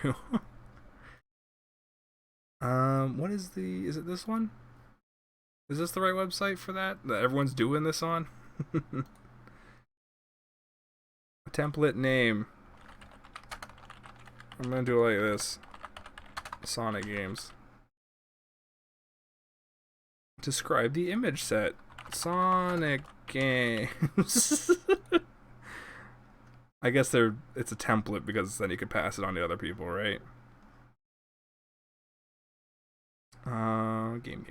too. What is is it this one? Is this the right website for that everyone's doing this on? Template name. I'm gonna do it like this. Sonic games. Describe the image set. Sonic games. I guess it's a template because then you could pass it on to other people, right? Game.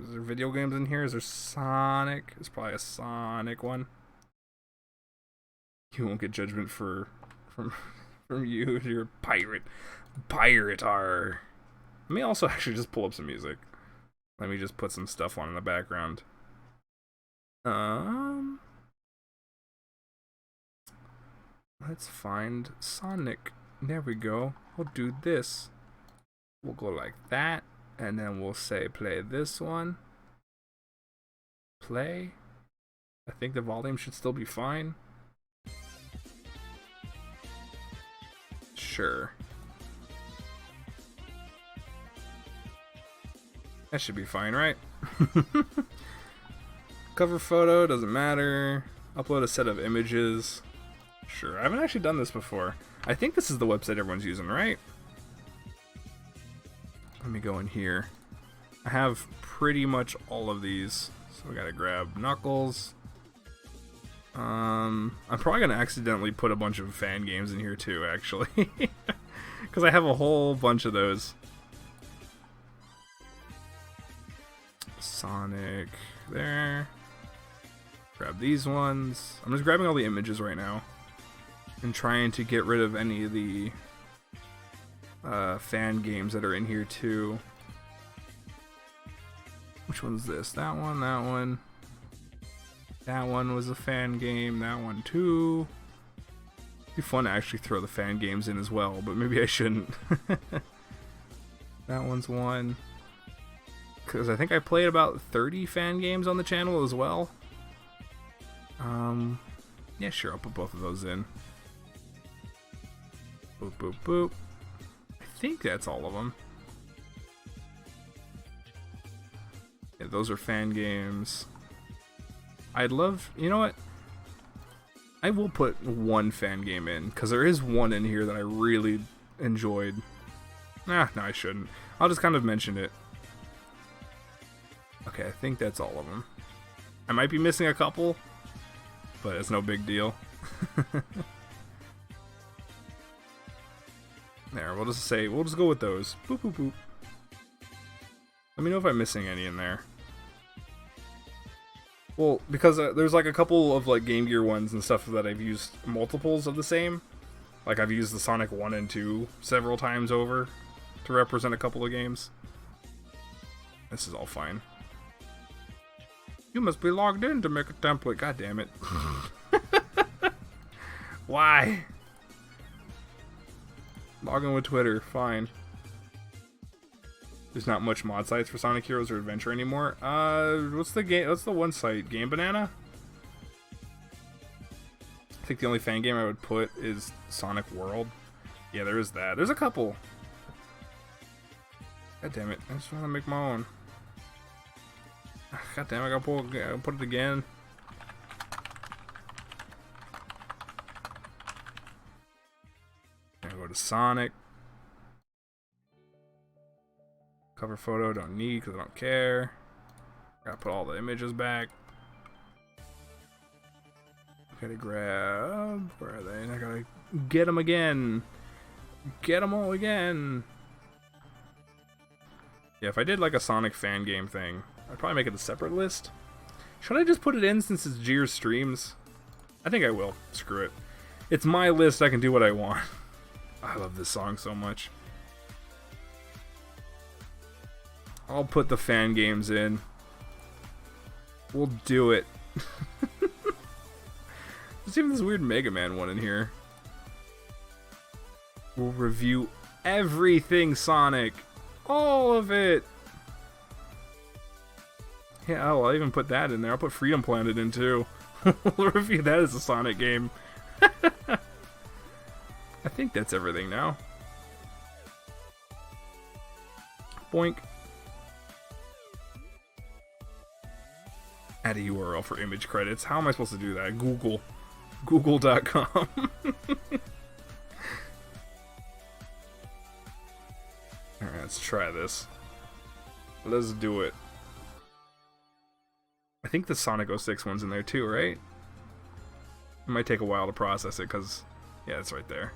Is there video games in here? Is there Sonic? There's probably a Sonic one. You won't get judgment from you. You're a pirate. Pirate are. Let me also actually just pull up some music. Let me just put some stuff on in the background. Let's find Sonic. There we go. We'll do this. We'll go like that. And then we'll say play this one. Play. I think the volume should still be fine. Sure. That should be fine, right? Cover photo, doesn't matter. Upload a set of images. Sure, I haven't actually done this before. I think this is the website everyone's using, right? Let me go in here. I have pretty much all of these. So we gotta grab Knuckles. I'm probably gonna accidentally put a bunch of fan games in here too, actually. Because I have a whole bunch of those. Sonic there. Grab these ones. I'm just grabbing all the images right now and trying to get rid of any of the fan games that are in here too. Which one's this? That one, that one. That one was a fan game, that one too. It'd be fun to actually throw the fan games in as well, but maybe I shouldn't. That one's one. Because I think I played about 30 fan games on the channel as well. Yeah, sure, I'll put both of those in. Boop, boop, boop. I think that's all of them. Yeah, those are fan games. I'd love... You know what? I will put one fan game in, because there is one in here that I really enjoyed. No, I shouldn't. I'll just kind of mention it. Okay, I think that's all of them. I might be missing a couple, but it's no big deal. There, we'll just go with those. Boop, boop, boop. Let me know if I'm missing any in there. Well, because there's like a couple of like Game Gear ones and stuff that I've used multiples of the same. Like I've used the Sonic 1 and 2 several times over to represent a couple of games. This is all fine. You must be logged in to make a template. God damn it. Why? Log in with Twitter. Fine. There's not much mod sites for Sonic Heroes or Adventure anymore. What's the one site? Game Banana? I think the only fan game I would put is Sonic World. Yeah, there is that. There's a couple. God damn it. I just want to make my own. God damn it, I gotta put it again. Gonna go to Sonic. Cover photo, don't need because I don't care. Gotta put all the images back. Gotta grab... Where are they? I gotta get them again. Get them all again. Yeah, if I did like a Sonic fan game thing, I'd probably make it a separate list. Should I just put it in since it's Jyrz streams? I think I will. Screw it. It's my list, I can do what I want. I love this song so much. I'll put the fan games in. We'll do it. There's even this weird Mega Man one in here. We'll review everything Sonic. All of it. Yeah, I'll even put that in there. I'll put Freedom Planet in too. We'll review that as a Sonic game. I think that's everything now. Boink. Add a URL for image credits. How am I supposed to do that? Google. Google.com. Alright, let's try this. Let's do it. I think the Sonic 06 one's in there too, right? It might take a while to process it, because... yeah, it's right there.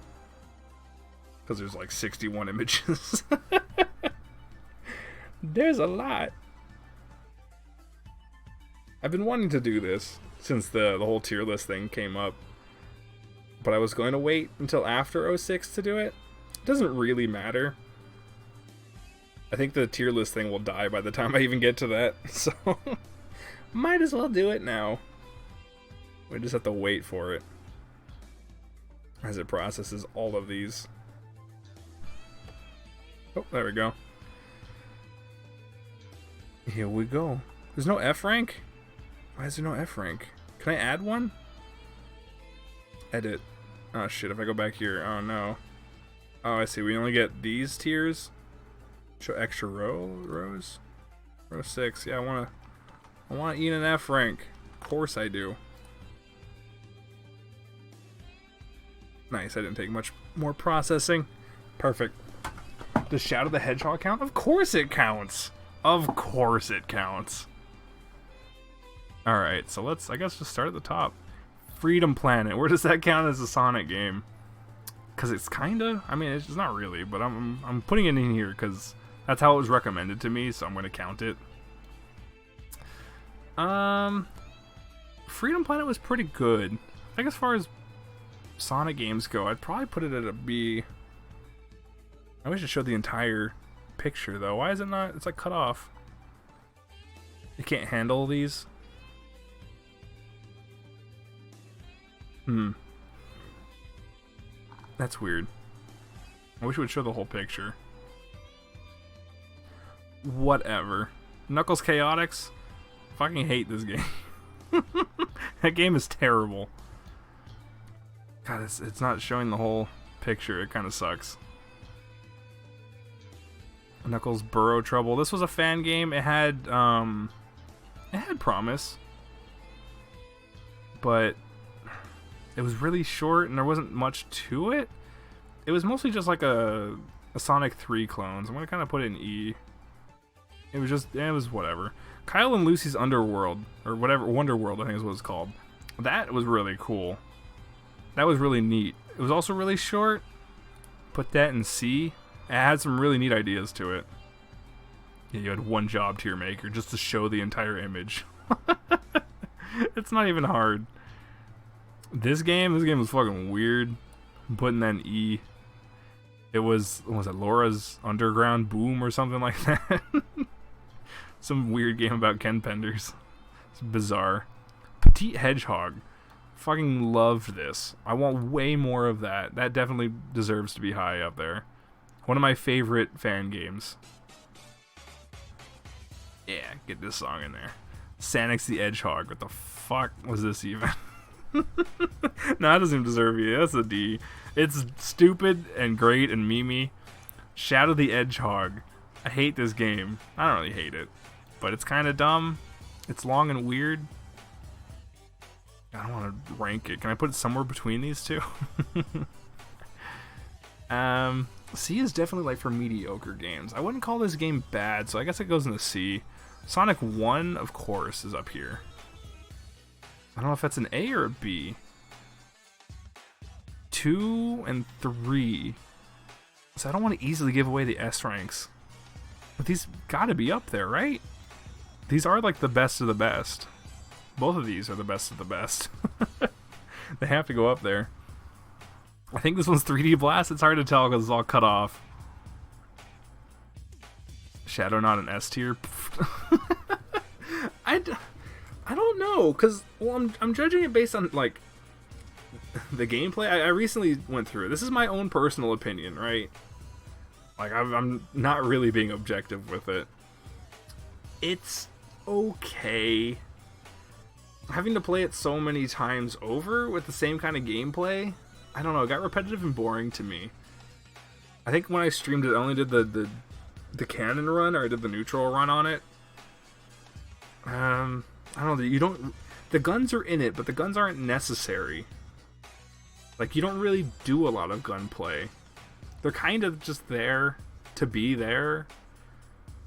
Because there's like 61 images. There's a lot. I've been wanting to do this since the whole tier list thing came up. But I was going to wait until after 06 to do it. It doesn't really matter. I think the tier list thing will die by the time I even get to that. So, might as well do it now. We just have to wait for it as it processes all of these. Oh, there we go. Here we go. There's no F rank? Why is there no F rank? Can I add one? Edit. Oh shit, if I go back here, oh no. Oh, I see, we only get these tiers. Show extra rows? Row 6, yeah, I wanna eat an F rank. Of course I do. Nice, I didn't take much more processing. Perfect. Does Shadow the Hedgehog count? Of course it counts! Of course it counts. Alright, so let's, I guess, just start at the top. Freedom Planet, where does that count as a Sonic game? Because it's kinda, I mean, it's not really, but I'm putting it in here because that's how it was recommended to me, so I'm going to count it. Freedom Planet was pretty good. I think as far as Sonic games go, I'd probably put it at a B. I wish it showed the entire picture, though. Why is it not? It's like cut off. You can't handle these. That's weird. I wish it would show the whole picture. Whatever. Knuckles Chaotix? Fucking hate this game. That game is terrible. God, it's not showing the whole picture. It kind of sucks. Knuckles Burrow Trouble. This was a fan game. It had promise, but it was really short and there wasn't much to it. It was mostly just like a Sonic 3 clone. So I'm gonna kind of put it in E. It was whatever. Kyle and Lucy's Underworld, or whatever, Wonderworld I think is what it's called. That was really cool. That was really neat. It was also really short. Put that in C. It had some really neat ideas to it. Yeah, you had one job, TierMaker, just to show the entire image. It's not even hard. This game was fucking weird. I'm putting that in E. It was it Laura's Underground Boom or something like that? Some weird game about Ken Penders. It's bizarre. Petite Hedgehog. Fucking loved this. I want way more of that. That definitely deserves to be high up there. One of my favorite fan games. Yeah, get this song in there. Sanix the Hedgehog. What the fuck was this even? No, that doesn't even deserve you. That's a D. It's stupid and great and memey. Shadow the Hedgehog. I hate this game. I don't really hate it, but it's kind of dumb. It's long and weird. I don't want to rank it. Can I put it somewhere between these two? C is definitely like for mediocre games. I wouldn't call this game bad, so I guess it goes in the C. Sonic 1, of course, is up here. I don't know if that's an A or a B. 2 and 3. So I don't want to easily give away the S ranks. But these gotta be up there, right? These are like the best of the best. Both of these are the best of the best. They have to go up there. I think this one's 3D Blast. It's hard to tell because it's all cut off. Shadow not an S tier. I don't know, because well, I'm judging it based on like the gameplay. I recently went through it. This is my own personal opinion, right? Like I'm not really being objective with it. It's okay. Having to play it so many times over with the same kind of gameplay, I don't know, it got repetitive and boring to me. I think when I streamed it, I only did the the cannon run, or I did the neutral run on it. I don't know. You don't. The guns are in it, but the guns aren't necessary. Like, you don't really do a lot of gunplay. They're kind of just there to be there.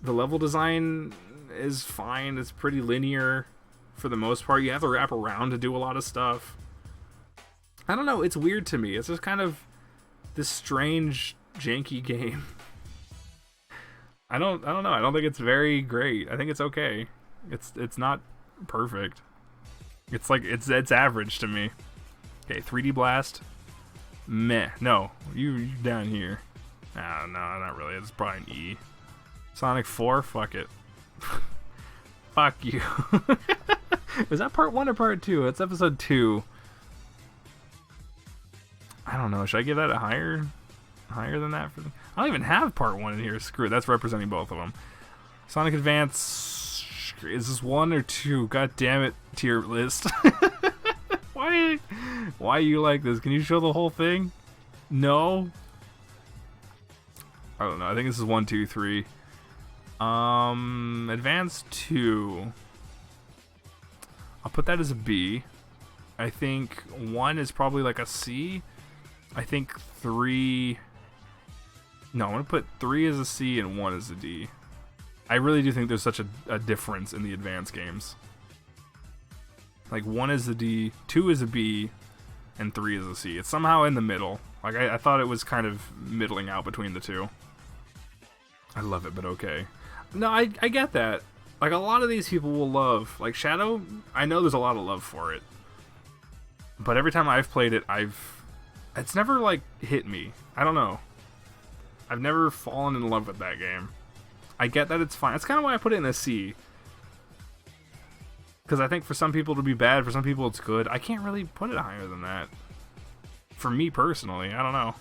The level design is fine. It's pretty linear for the most part. You have to wrap around to do a lot of stuff. I don't know. It's weird to me. It's just kind of this strange, janky game. I don't know. I don't think it's very great. I think it's okay. It's not perfect. It's like it's average to me. Okay, 3D Blast. Meh. No, you down here. No, not really. It's probably an E. Sonic 4. Fuck it. Fuck you. Was that part 1 or part 2? It's episode 2. I don't know. Should I give that a higher than that? I don't even have part 1 in here. Screw it. That's representing both of them. Sonic Advance. Is this 1 or 2? God damn it, tier list. Why you like this? Can you show the whole thing? No? I don't know. I think this is 1, 2, 3. Advance 2. I'll put that as a B. I think 1 is probably like a C. I think 3... No, I'm going to put 3 as a C and 1 as a D. I really do think there's such a difference in the advanced games. Like, 1 is a D, 2 is a B, and 3 is a C. It's somehow in the middle. Like, I thought it was kind of middling out between the two. I love it, but okay. No, I get that. Like, a lot of these people will love... Like, Shadow, I know there's a lot of love for it. But every time I've played it, it's never, like, hit me. I don't know. I've never fallen in love with that game. I get that it's fine. That's kind of why I put it in a C. Because I think for some people it'll be bad, for some people it's good. I can't really put it higher than that. For me personally, I don't know.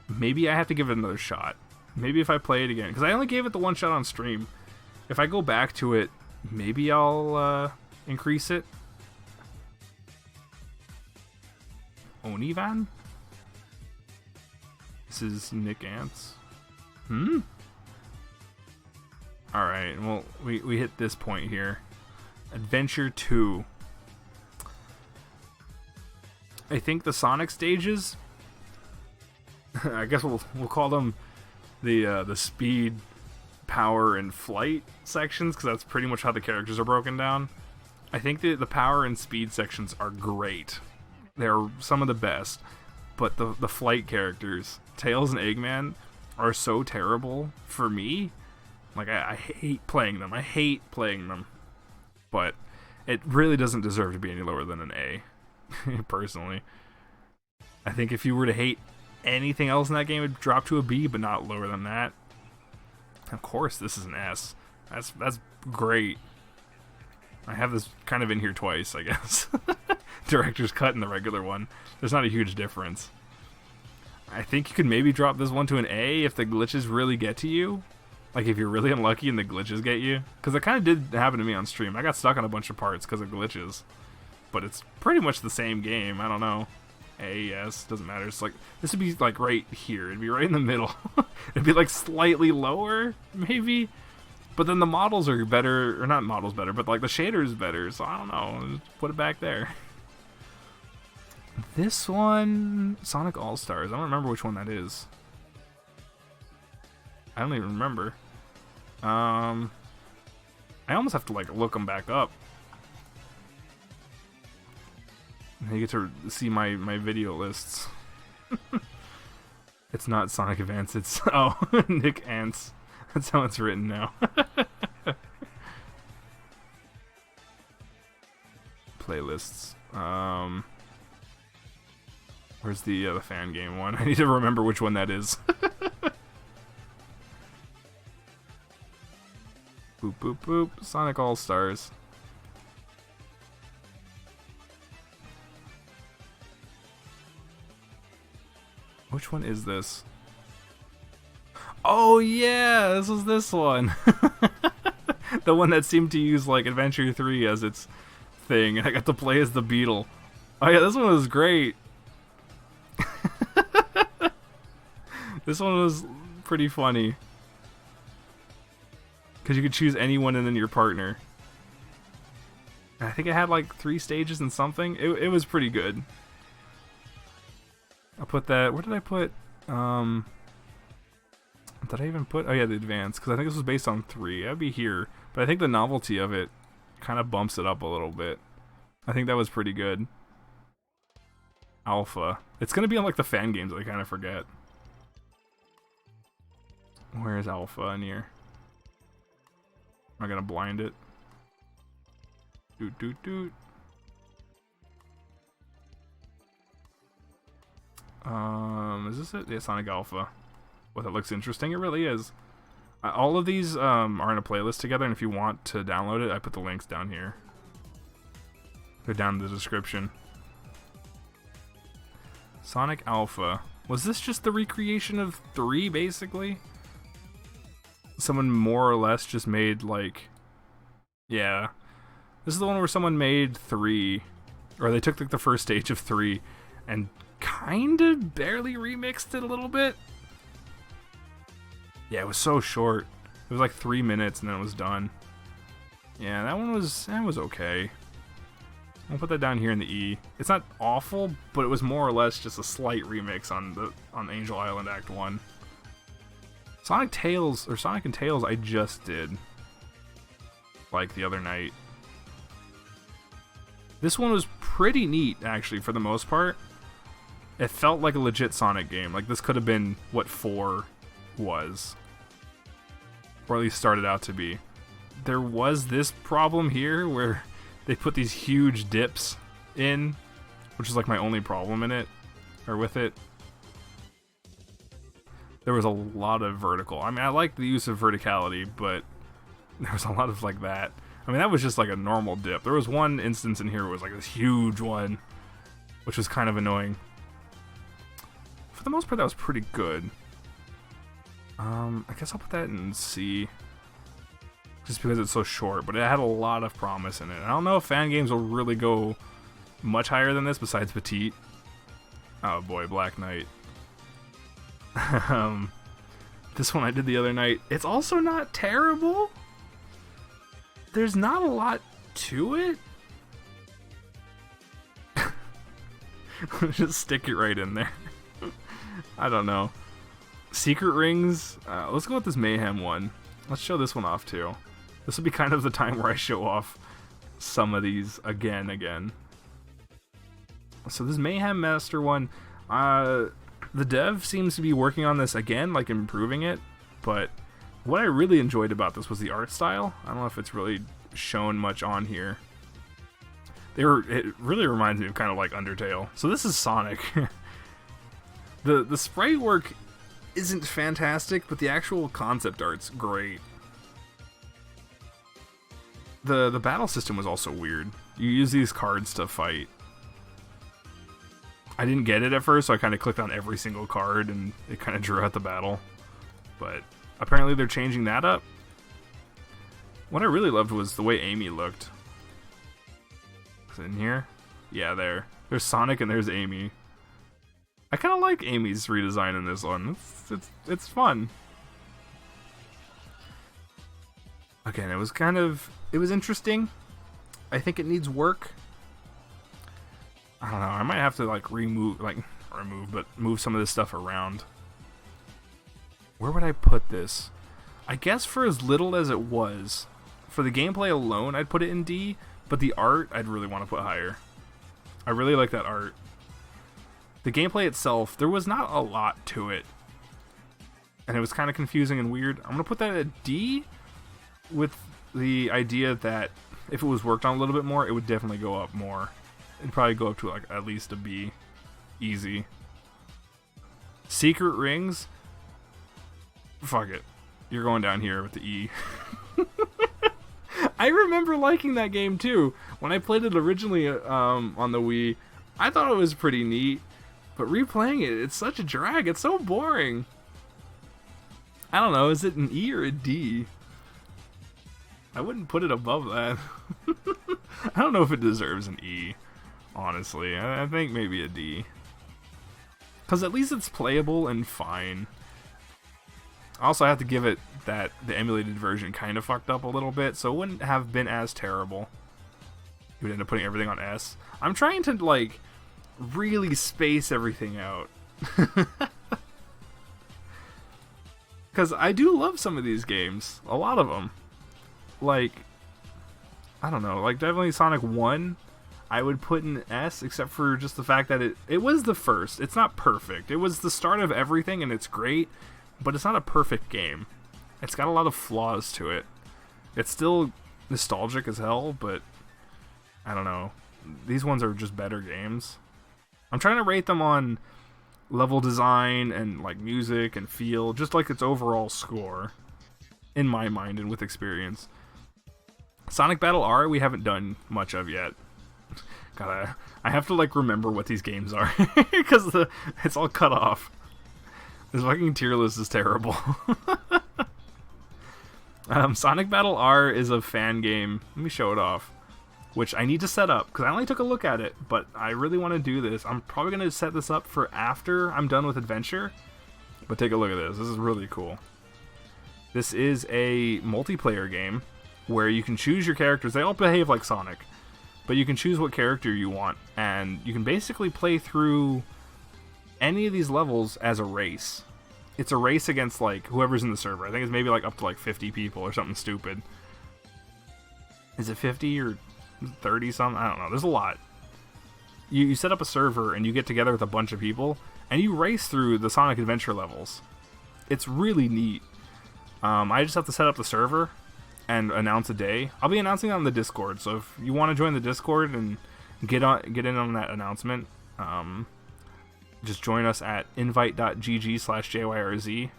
Maybe I have to give it another shot. Maybe if I play it again. Because I only gave it the one shot on stream. If I go back to it, maybe I'll increase it. Onivan? This is Nick Ants. Alright, well, we hit this point here. Adventure 2. I think the Sonic stages, I guess we'll call them the speed, power, and flight sections, because that's pretty much how the characters are broken down. I think the power and speed sections are great. They're some of the best. But the flight characters, Tails and Eggman, are so terrible for me. Like, I hate playing them. I hate playing them. But it really doesn't deserve to be any lower than an A, personally. I think if you were to hate anything else in that game, it'd drop to a B, but not lower than that. Of course, this is an S. That's great. I have this kind of in here twice, I guess. Director's cut and the regular one. There's not a huge difference. I think you could maybe drop this one to an A if the glitches really get to you. Like, if you're really unlucky and the glitches get you. Because it kind of did happen to me on stream. I got stuck on a bunch of parts because of glitches. But it's pretty much the same game. I don't know. A, S, doesn't matter. It's like, this would be like right here. It'd be right in the middle. It'd be like slightly lower, maybe. But then the models are better, or not models better, but like the shader's better. So I don't know. Just put it back there. This one, Sonic All-Stars. I don't remember which one that is. I don't even remember. I almost have to like look them back up. You get to see my video lists. It's not Sonic Advance. It's Nick Ants. That's how it's written now. Playlists. Where's the fan game one? I need to remember which one that is. Boop, boop, boop. Sonic All-Stars. Which one is this? Oh, yeah! This was this one! The one that seemed to use, like, Adventure 3 as its thing, and I got to play as the Beetle. Oh, yeah, this one was great! This one was pretty funny. Because you could choose anyone and then your partner. And I think it had like 3 stages and something. It was pretty good. I'll put that... Where did I put... Did I even put... Oh yeah, the advanced. Because I think this was based on 3. That'd be here. But I think the novelty of it kind of bumps it up a little bit. I think that was pretty good. Alpha. It's going to be on like the fan games that I kind of forget. Where is Alpha in here? Am I going to blind it? Doot doot doot. Is this it? Yeah, Sonic Alpha. Well, that looks interesting. It really is. All of these are in a playlist together, and if you want to download it, I put the links down here. They're down in the description. Sonic Alpha. Was this just the recreation of 3, basically? Someone more or less just made, like... Yeah. This is the one where someone made 3. Or they took, like, the first stage of 3 and kind of barely remixed it a little bit. Yeah, it was so short. It was like 3 minutes and then it was done. Yeah, that was okay. I'll put that down here in the E. It's not awful, but it was more or less just a slight remix on Angel Island Act 1. Sonic and Tails I just did. Like the other night. This one was pretty neat, actually, for the most part. It felt like a legit Sonic game. Like, this could have been what 4 was. Or at least started out to be. There was this problem here where they put these huge dips in, which is like my only problem in it, or with it. There was a lot of vertical. I mean, I like the use of verticality, but there was a lot of like that. I mean, that was just like a normal dip. There was one instance in here where it was like this huge one, which was kind of annoying. For the most part, that was pretty good. I guess I'll put that in C. Just because it's so short, but it had a lot of promise in it. I don't know if fan games will really go much higher than this besides Petite. Oh boy, Black Knight. This one I did the other night. It's also not terrible. There's not a lot to it. Just stick it right in there. I don't know. Secret rings. Let's go with this Mayhem one. Let's show this one off too. This will be kind of the time where I show off some of these again. So this Mayhem Master one, the dev seems to be working on this again, like improving it, but what I really enjoyed about this was the art style. I don't know if it's really shown much on here. It really reminds me of kind of like Undertale. So this is Sonic. The sprite work isn't fantastic, but the actual concept art's great. The battle system was also weird. You use these cards to fight. I didn't get it at first, so I kind of clicked on every single card and it kind of drew out the battle. But apparently they're changing that up. What I really loved was the way Amy looked. Is it in here? Yeah, there. There's Sonic and there's Amy. I kind of like Amy's redesign in this one. It's fun. Again, it was interesting. I think it needs work. I don't know. I might have to like move some of this stuff around. Where would I put this? I guess for as little as it was, for the gameplay alone, I'd put it in D. But the art, I'd really want to put higher. I really like that art. The gameplay itself, there was not a lot to it. And it was kind of confusing and weird. I'm going to put that at D with the idea that if it was worked on a little bit more, it would definitely go up more. It'd probably go up to like at least a B. Easy. Secret rings? Fuck it. You're going down here with the E. I remember liking that game too. When I played it originally on the Wii, I thought it was pretty neat. But replaying it, it's such a drag. It's so boring. I don't know. Is it an E or a D? I wouldn't put it above that. I don't know if it deserves an E, honestly. I think maybe a D. Because at least it's playable and fine. I also have to give it that the emulated version kind of fucked up a little bit, so it wouldn't have been as terrible. You would end up putting everything on S. I'm trying to, like, really space everything out. Because I do love some of these games. A lot of them. Like, I don't know, like definitely Sonic 1, I would put in S, except for just the fact that it was the first. It's not perfect. It was the start of everything, and it's great, but it's not a perfect game. It's got a lot of flaws to it. It's still nostalgic as hell, but I don't know. These ones are just better games. I'm trying to rate them on level design and like music and feel, just like its overall score, in my mind and with experience. Sonic Battle R we haven't done much of yet. I have to like remember what these games are because it's all cut off. This fucking tier list is terrible. Sonic Battle R is a fan game. Let me show it off. Which I need to set up, because I only took a look at it, but I really want to do this. I'm probably going to set this up for after I'm done with Adventure, but take a look at this. This is really cool. This is a multiplayer game where you can choose your characters. They all behave like Sonic, but you can choose what character you want, and you can basically play through any of these levels as a race. It's a race against like whoever's in the server. I think it's maybe like up to like 50 people or something stupid. Is it 50 or 30 something? I don't know. There's a lot. You set up a server and you get together with a bunch of people and you race through the Sonic Adventure levels. It's really neat. I just have to set up the server and announce a day. I'll be announcing it on the Discord, so if you want to join the Discord and get in on that announcement, just join us at invite.gg/JYRZ.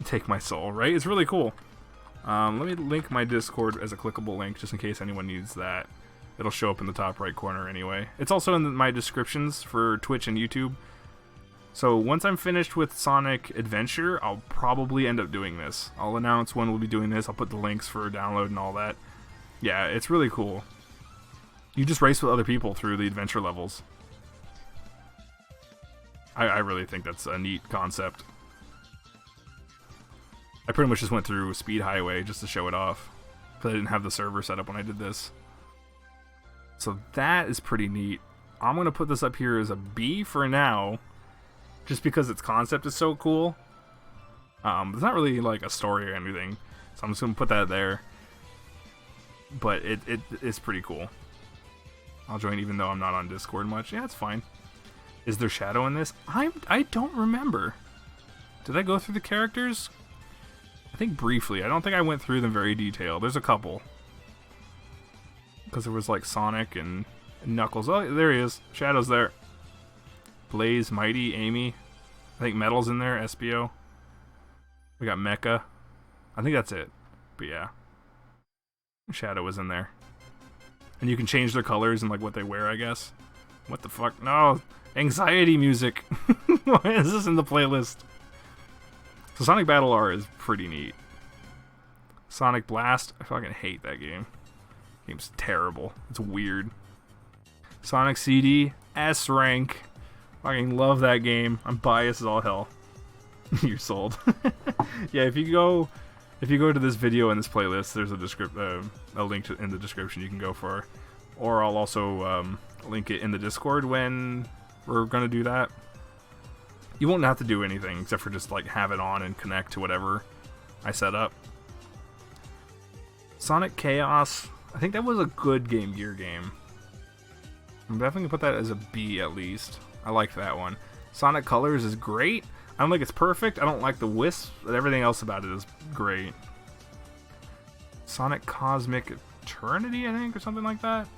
Take my soul, right? It's really cool. Let me link my Discord as a clickable link, just in case anyone needs that. It'll show up in the top right corner anyway. It's also in my descriptions for Twitch and YouTube. So once I'm finished with Sonic Adventure, I'll probably end up doing this. I'll announce when we'll be doing this. I'll put the links for download and all that. Yeah, it's really cool. You just race with other people through the adventure levels. I really think that's a neat concept. I pretty much just went through Speed Highway just to show it off, because I didn't have the server set up when I did this. So that is pretty neat. I'm going to put this up here as a B for now, just because its concept is so cool. It's not really like a story or anything, so I'm just going to put that there. But it's pretty cool. I'll join even though I'm not on Discord much. Yeah, it's fine. Is there Shadow in this? I don't remember. Did I go through the characters? I think briefly. I don't think I went through them very detailed. There's a couple. Because there was like Sonic and Knuckles. Oh, there he is. Shadow's there. Blaze, Mighty, Amy. I think Metal's in there. SBO. We got Mecha. I think that's it. But yeah. Shadow was in there. And you can change their colors and like what they wear, I guess. What the fuck? No! Anxiety music! Why is this in the playlist? So Sonic Battle R is pretty neat. Sonic Blast, I fucking hate that game. Game's terrible. It's weird. Sonic CD, S rank. Fucking love that game. I'm biased as all hell. You're sold. Yeah, if you go to this video in this playlist, there's a link in the description you can go for. Or I'll also link it in the Discord when we're gonna do that. You won't have to do anything except for just like have it on and connect to whatever I set up. Sonic Chaos, I think that was a good Game Gear game. I'm definitely gonna put that as a B at least. I like that one. Sonic Colors is great. I don't think it's perfect. I don't like the wisps, but everything else about it is great. Sonic Cosmic Eternity, I think, or something like that.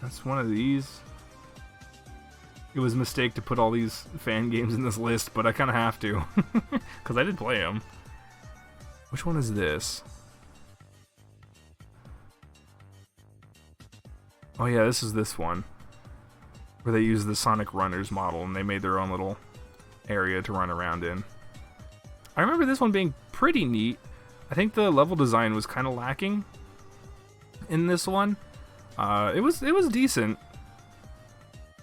That's one of these. It was a mistake to put all these fan games in this list, but I kind of have to. Because I did play them. Which one is this? Oh yeah, this is this one. Where they used the Sonic Runners model and they made their own little area to run around in. I remember this one being pretty neat. I think the level design was kind of lacking in this one. It was decent,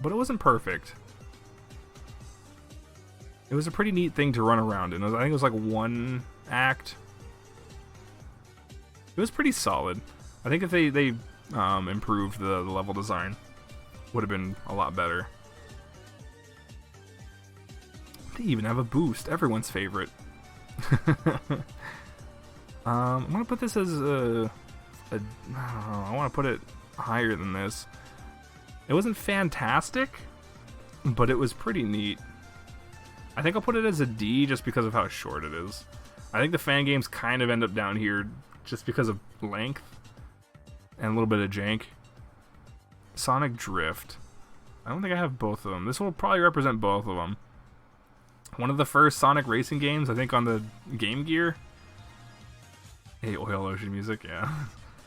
but it wasn't perfect. It was a pretty neat thing to run around in. I think it was like one act. It was pretty solid. I think if they improved the level design, would have been a lot better. They even have a boost, everyone's favorite. I'm gonna put this as I don't know, I want to put it higher than this. It wasn't fantastic, but it was pretty neat. I think I'll put it as a D just because of how short it is. I think the fan games kind of end up down here just because of length and a little bit of jank. Sonic Drift. I don't think I have both of them. This will probably represent both of them. One of the first Sonic racing games, I think, on the Game Gear. Hey, Oil Ocean music, yeah.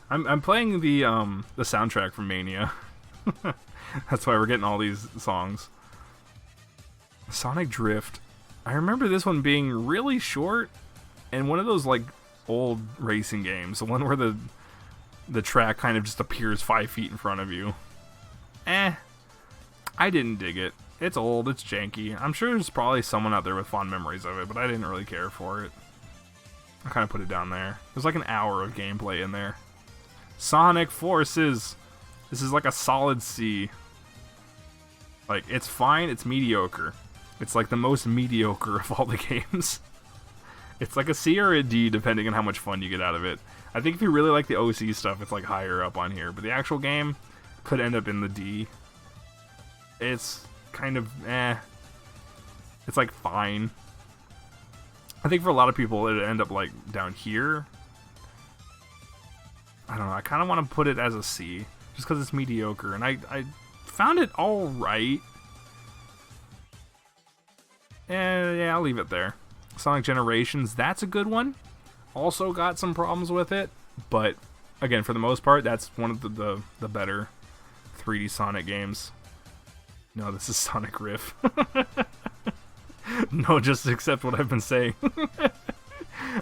I'm playing the soundtrack from Mania. That's why we're getting all these songs. Sonic Drift. I remember this one being really short, and one of those like old racing games, the one where the track kind of just appears 5 feet in front of you. I didn't dig it. It's old, it's janky. I'm sure there's probably someone out there with fond memories of it, but I didn't really care for it. I kind of put it down there. There's like an hour of gameplay in there. Sonic Forces. This is like a solid C. Like, it's fine, it's mediocre. It's like the most mediocre of all the games. It's like a C or a D depending on how much fun you get out of it. I think if you really like the OC stuff, it's like higher up on here. But the actual game could end up in the D. It's kind of It's like fine. I think for a lot of people it'd end up like down here. I don't know, I kind of want to put it as a C just because it's mediocre, and I found it alright. Yeah, I'll leave it there. Sonic Generations, that's a good one. Also got some problems with it, but again, for the most part, that's one of the better 3D Sonic games. No, this is Sonic Riff. No, just accept what I've been saying.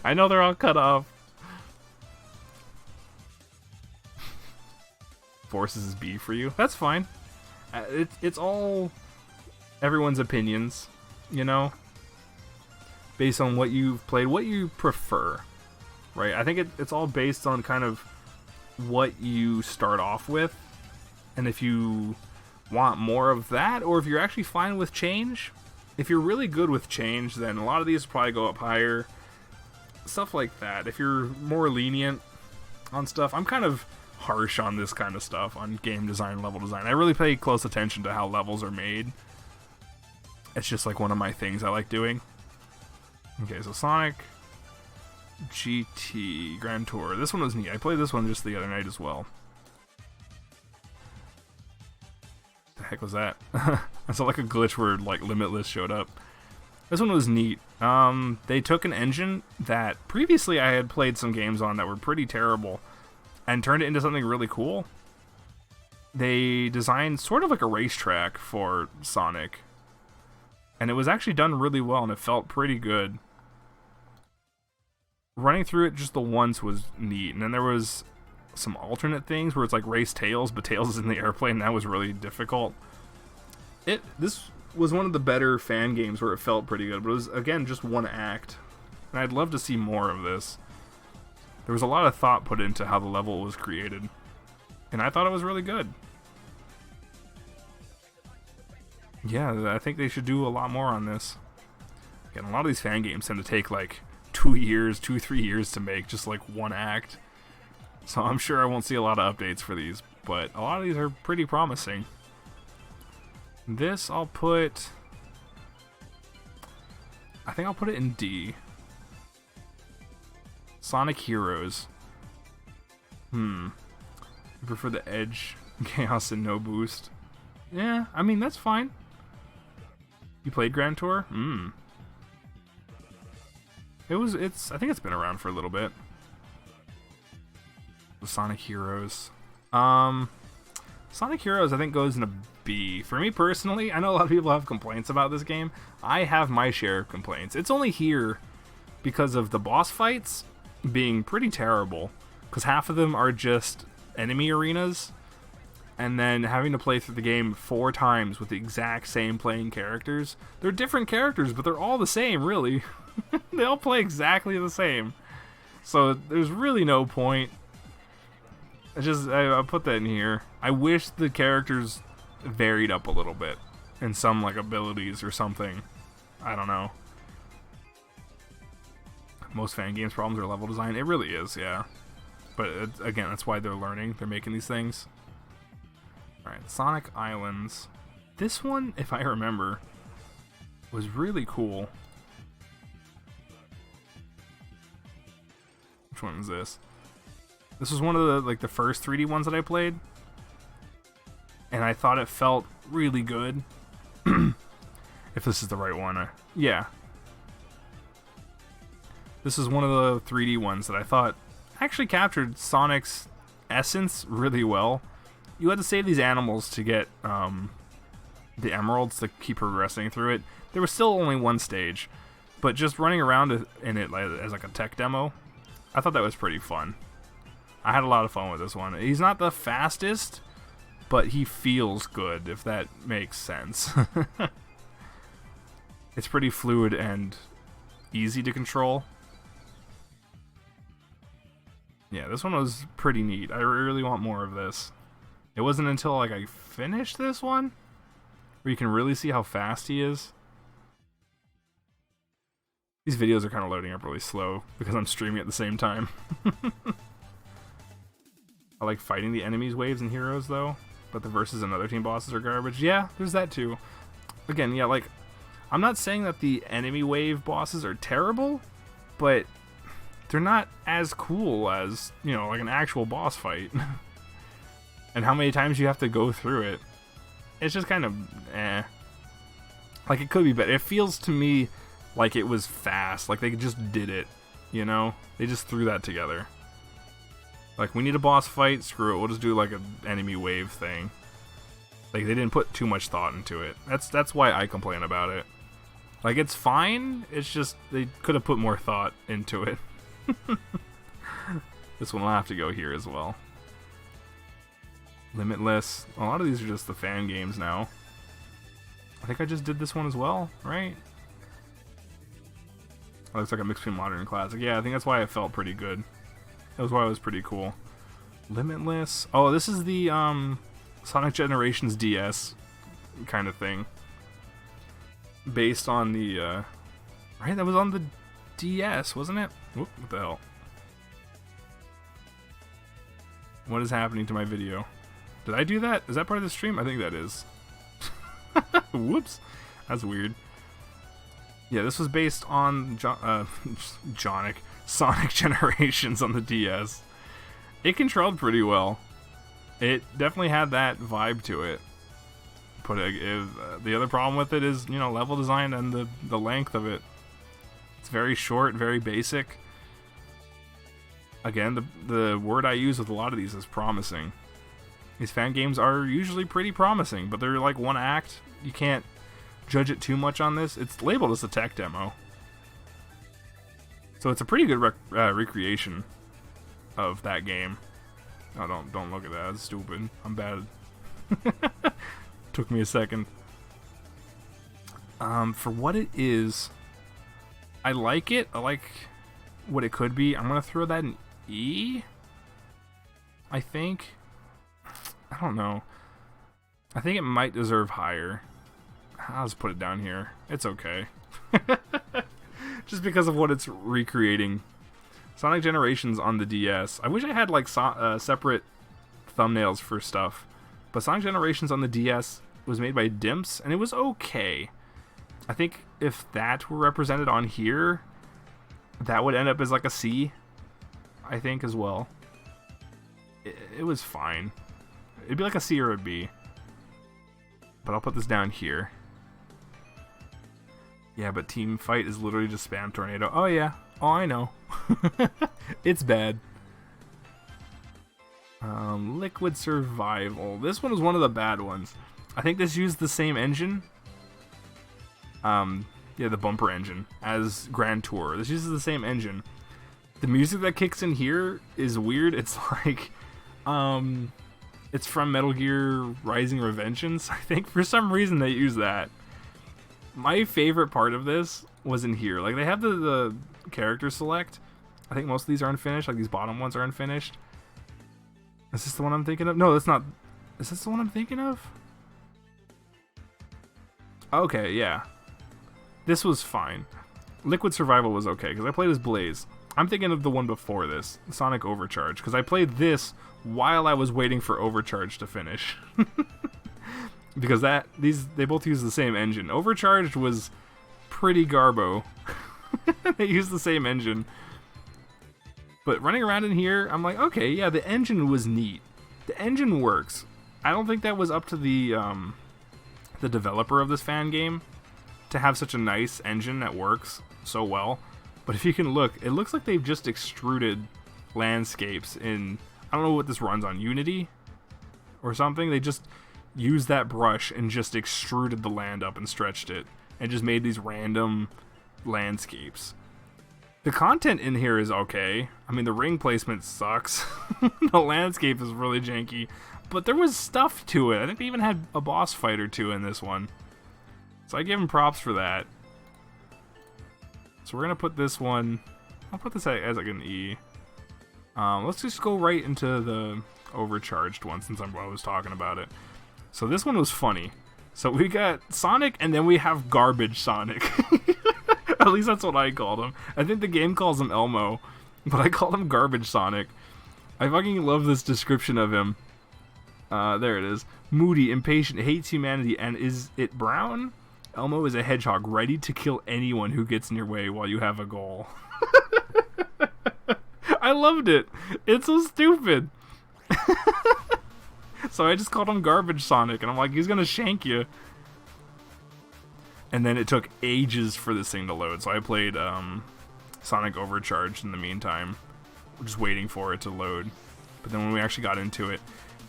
I know they're all cut off. Forces is B for you. That's fine. It's all everyone's opinions, you know? Based on what you've played, what you prefer, right? I think it's all based on kind of what you start off with, and if you want more of that, or if you're actually fine with change. If you're really good with change, then a lot of these probably go up higher. Stuff like that. If you're more lenient on stuff, I'm kind of harsh on this kind of stuff, on game design, level design. I really pay close attention to how levels are made. It's just like one of my things I like doing. Okay, so Sonic GT Grand Tour. This one was neat. I played this one just the other night as well. The heck was that? I saw like a glitch where like Limitless showed up. This one was neat. They took an engine that previously I had played some games on that were pretty terrible and turned it into something really cool. They designed sort of like a racetrack for Sonic, and it was actually done really well, and it felt pretty good. Running through it just the once was neat, and then there was some alternate things where it's like race Tails, but Tails is in the airplane, and that was really difficult. This was one of the better fan games where it felt pretty good, but it was, again, just one act. And I'd love to see more of this. There was a lot of thought put into how the level was created, and I thought it was really good. Yeah, I think they should do a lot more on this. Again, a lot of these fan games tend to take like 3 years to make, just like one act. So I'm sure I won't see a lot of updates for these, but a lot of these are pretty promising. This I think I'll put it in D. Sonic Heroes. I prefer the Edge, Chaos, and no boost. Yeah, I mean, that's fine. You played Grand Tour? I think it's been around for a little bit. The Sonic Heroes. Sonic Heroes, I think, goes in a B. For me personally, I know a lot of people have complaints about this game. I have my share of complaints. It's only here because of the boss fights being pretty terrible, because half of them are just enemy arenas, and then having to play through the game 4 times with the exact same playing characters. They're different characters, but they're all the same, really. They all play exactly the same. So there's really no point. I put that in here. I wish the characters varied up a little bit in some like abilities or something. I don't know. Most fan games problems are level design. It really is, yeah. But again, that's why they're learning. They're making these things. Alright, Sonic Islands. This one, if I remember, was really cool. Which one is this? This was one of the first 3D ones that I played. And I thought it felt really good. If this is the right one. Yeah. This is one of the 3D ones that I thought actually captured Sonic's essence really well. You had to save these animals to get the emeralds to keep progressing through it. There was still only one stage, but just running around in it as like a tech demo, I thought that was pretty fun. I had a lot of fun with this one. He's not the fastest, but he feels good, if that makes sense. It's pretty fluid and easy to control. Yeah, this one was pretty neat. I really want more of this. It wasn't until like I finished this one where you can really see how fast he is. These videos are kind of loading up really slow because I'm streaming at the same time. I like fighting the enemies, waves, and heroes though, but the versus and other team bosses are garbage. Yeah, there's that too. Again, yeah, like, I'm not saying that the enemy wave bosses are terrible, but they're not as cool as, you know, like an actual boss fight. And how many times you have to go through it. It's just kind of, eh. Like, it could be better. It feels to me like it was fast. Like, they just did it, you know? They just threw that together. Like, we need a boss fight, screw it. We'll just do, like, an enemy wave thing. Like, they didn't put too much thought into it. That's why I complain about it. Like, it's fine. It's just, they could have put more thought into it. This one will have to go here as well. Limitless. A lot of these are just the fan games now. I think I just did this one as well, right? Oh, looks like a mix between modern and classic. Yeah, I think that's why it felt pretty good. That was why it was pretty cool. Limitless. Oh, this is the Sonic Generations DS kind of thing. Based on the right, that was on the DS, wasn't it? Whoop, what the hell? What is happening to my video? Did I do that? Is that part of the stream? I think that is. Whoops. That's weird. Yeah, this was based on Sonic Generations on the DS. It controlled pretty well. It definitely had that vibe to it. But the other problem with it is, you know, level design and the length of it. It's very short, very basic. Again, the word I use with a lot of these is promising. These fan games are usually pretty promising, but they're like one act. You can't judge it too much on this. It's labeled as a tech demo. So it's a pretty good recreation of that game. Oh, don't look at that. That's stupid. I'm bad. Took me a second. For what it is, I like it. I like what it could be. I'm gonna throw that in E. I think. I don't know. I think it might deserve higher. I'll just put it down here. It's okay. Just because of what it's recreating. Sonic Generations on the DS. I wish I had like separate thumbnails for stuff. But Sonic Generations on the DS was made by Dimps, and it was okay. I think if that were represented on here, that would end up as like a C. I think as well. It was fine. It'd be like a C or a B. But I'll put this down here. Yeah, but Team Fight is literally just spam tornado. Oh yeah. Oh, I know. It's bad. Liquid Survival. This one was one of the bad ones. I think this used the same engine. Yeah, the bumper engine as Grand Tour. This uses the same engine. The music that kicks in here is weird. It's like, it's from Metal Gear Rising: Revengeance. I think for some reason they use that. My favorite part of this was in here. Like, they have the character select. I think most of these are unfinished. Like, these bottom ones are unfinished. Is this the one I'm thinking of? No, that's not. Is this the one I'm thinking of? Okay, yeah. This was fine. Liquid Survival was okay, because I played as Blaze. I'm thinking of the one before this, Sonic Overcharge, because I played this while I was waiting for Overcharge to finish. Because they both use the same engine. Overcharged was pretty garbo. They use the same engine. But running around in here, I'm like, okay, yeah, the engine was neat. The engine works. I don't think that was up to the developer of this fan game to have such a nice engine that works so well. But if you can look, it looks like they've just extruded landscapes in, I don't know what this runs on, Unity or something. They just used that brush and just extruded the land up and stretched it and just made these random landscapes. The content in here is okay. I mean, the ring placement sucks. The landscape is really janky, but there was stuff to it. I think they even had a boss fight or two in this one. So I give them props for that. So we're going to put this one, I'll put this as like an E. Let's just go right into the overcharged one since I was talking about it. So this one was funny. So we got Sonic and then we have Garbage Sonic. At least that's what I called him. I think the game calls him Elmo, but I call him Garbage Sonic. I fucking love this description of him. There it is. Moody, impatient, hates humanity, and is it brown? Elmo is a hedgehog ready to kill anyone who gets in your way while you have a goal. I loved it. It's so stupid. So I just called him Garbage Sonic, and I'm like, he's gonna shank you. And then it took ages for this thing to load, so I played Sonic Overcharged in the meantime, just waiting for it to load. But then when we actually got into it,